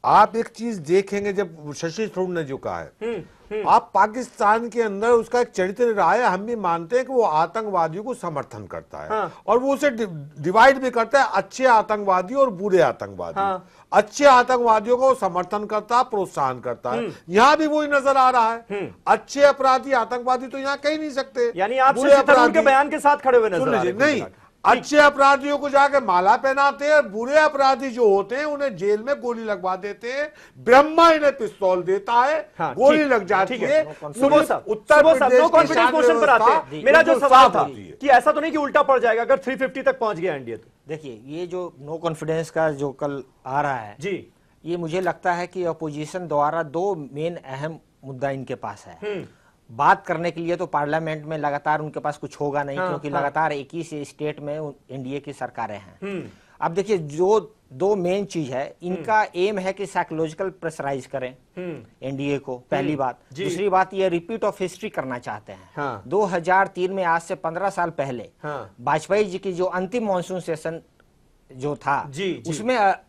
आप एक चीज देखेंगे, जब शशि थरूर ने जो कहा है, आप पाकिस्तान के अंदर उसका एक चरित्र रहा है। हम भी मानते हैं कि वो आतंकवादियों को समर्थन करता है और वो उसे डिवाइड भी करता है, अच्छे आतंकवादी और बुरे आतंकवादी। अच्छे आतंकवादियों को समर्थन करता है, प्रोत्साहन करता है। यहाँ भी वही नजर आ रहा है। अच्छे अपराधी आतंकवादी तो यहाँ कह ही नहीं सकते। यानी आप शशि थरूर के बयान के साथ खड़े हुए नजर आ रहे हैं। नहीं, अच्छे अपराधियों को जाके माला पहनाते हैं, बुरे अपराधी जो होते हैं उन्हें जेल में गोली लगवा देते हैं। ब्रह्मा इन्हें पिस्तौल देता है, गोली लग जाती है। उत्तर प्रदेश मोशन पर आते हैं। मेरा जो सवाल था कि ऐसा तो नहीं कि उल्टा पड़ जाएगा अगर 350 तक पहुंच गया एनडीए तो? देखिए, ये जो नो कॉन्फिडेंस का जो कल आ रहा है जी, ये मुझे लगता है कि अपोजिशन द्वारा 2 मेन अहम मुद्दा इनके पास है। बात करने के लिए तो पार्लियामेंट में लगातार उनके पास कुछ होगा नहीं, क्योंकि लगातार 21 स्टेट में एनडीए की सरकारें हैं। अब देखिए, जो दो मेन चीज है, इनका एम है कि साइकोलॉजिकल प्रेशराइज करें एनडीए को, पहली बात। दूसरी बात, ये रिपीट ऑफ हिस्ट्री करना चाहते हैं। 2003 में, आज से 15 साल पहले, वाजपेयी जी की जो अंतिम मॉनसून सेशन जो था,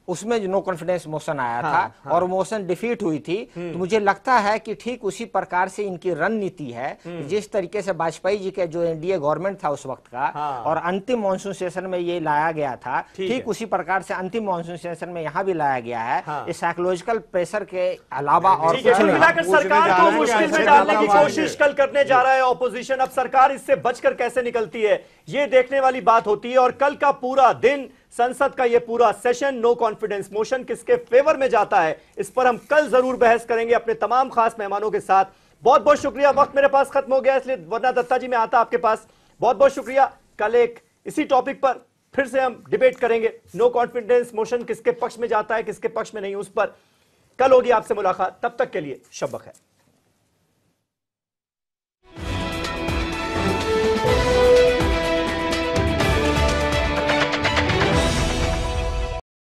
उसमें जो नो कॉन्फिडेंस मोशन आया था और मोशन डिफीट हुई थी, तो मुझे लगता है कि ठीक उसी प्रकार से इनकी रणनीति है। जिस तरीके से वाजपेयी जी के जो एनडीए गवर्नमेंट था उस वक्त का, और अंतिम मॉनसून सेशन में ये लाया गया था, ठीक उसी प्रकार से अंतिम मॉनसून सेशन में यहाँ भी लाया गया है। इस साइकोलॉजिकल प्रेशर के अलावा और कुछ नहीं। मिलाकर सरकार को मुश्किल में डालने की कोशिश कल करने जा रहा है ऑपोजिशन। अब सरकार इससे बचकर कैसे निकलती है, ये देखने वाली बात होती है। और कल का पूरा दिन, संसद का ये पूरा सेशन, नो कॉन्फिडेंस मोशन किसके फेवर में जाता है, इस पर हम कल जरूर बहस करेंगे अपने तमाम खास मेहमानों के साथ। बहुत बहुत शुक्रिया। वक्त मेरे पास खत्म हो गया, इसलिए वरना दत्ता जी मैं आता आपके पास। बहुत बहुत शुक्रिया। कल एक इसी टॉपिक पर फिर से हम डिबेट करेंगे। नो कॉन्फिडेंस मोशन किसके पक्ष में जाता है, किसके पक्ष में नहीं, उस पर कल होगी आपसे मुलाकात। तब तक के लिए शब बखैर।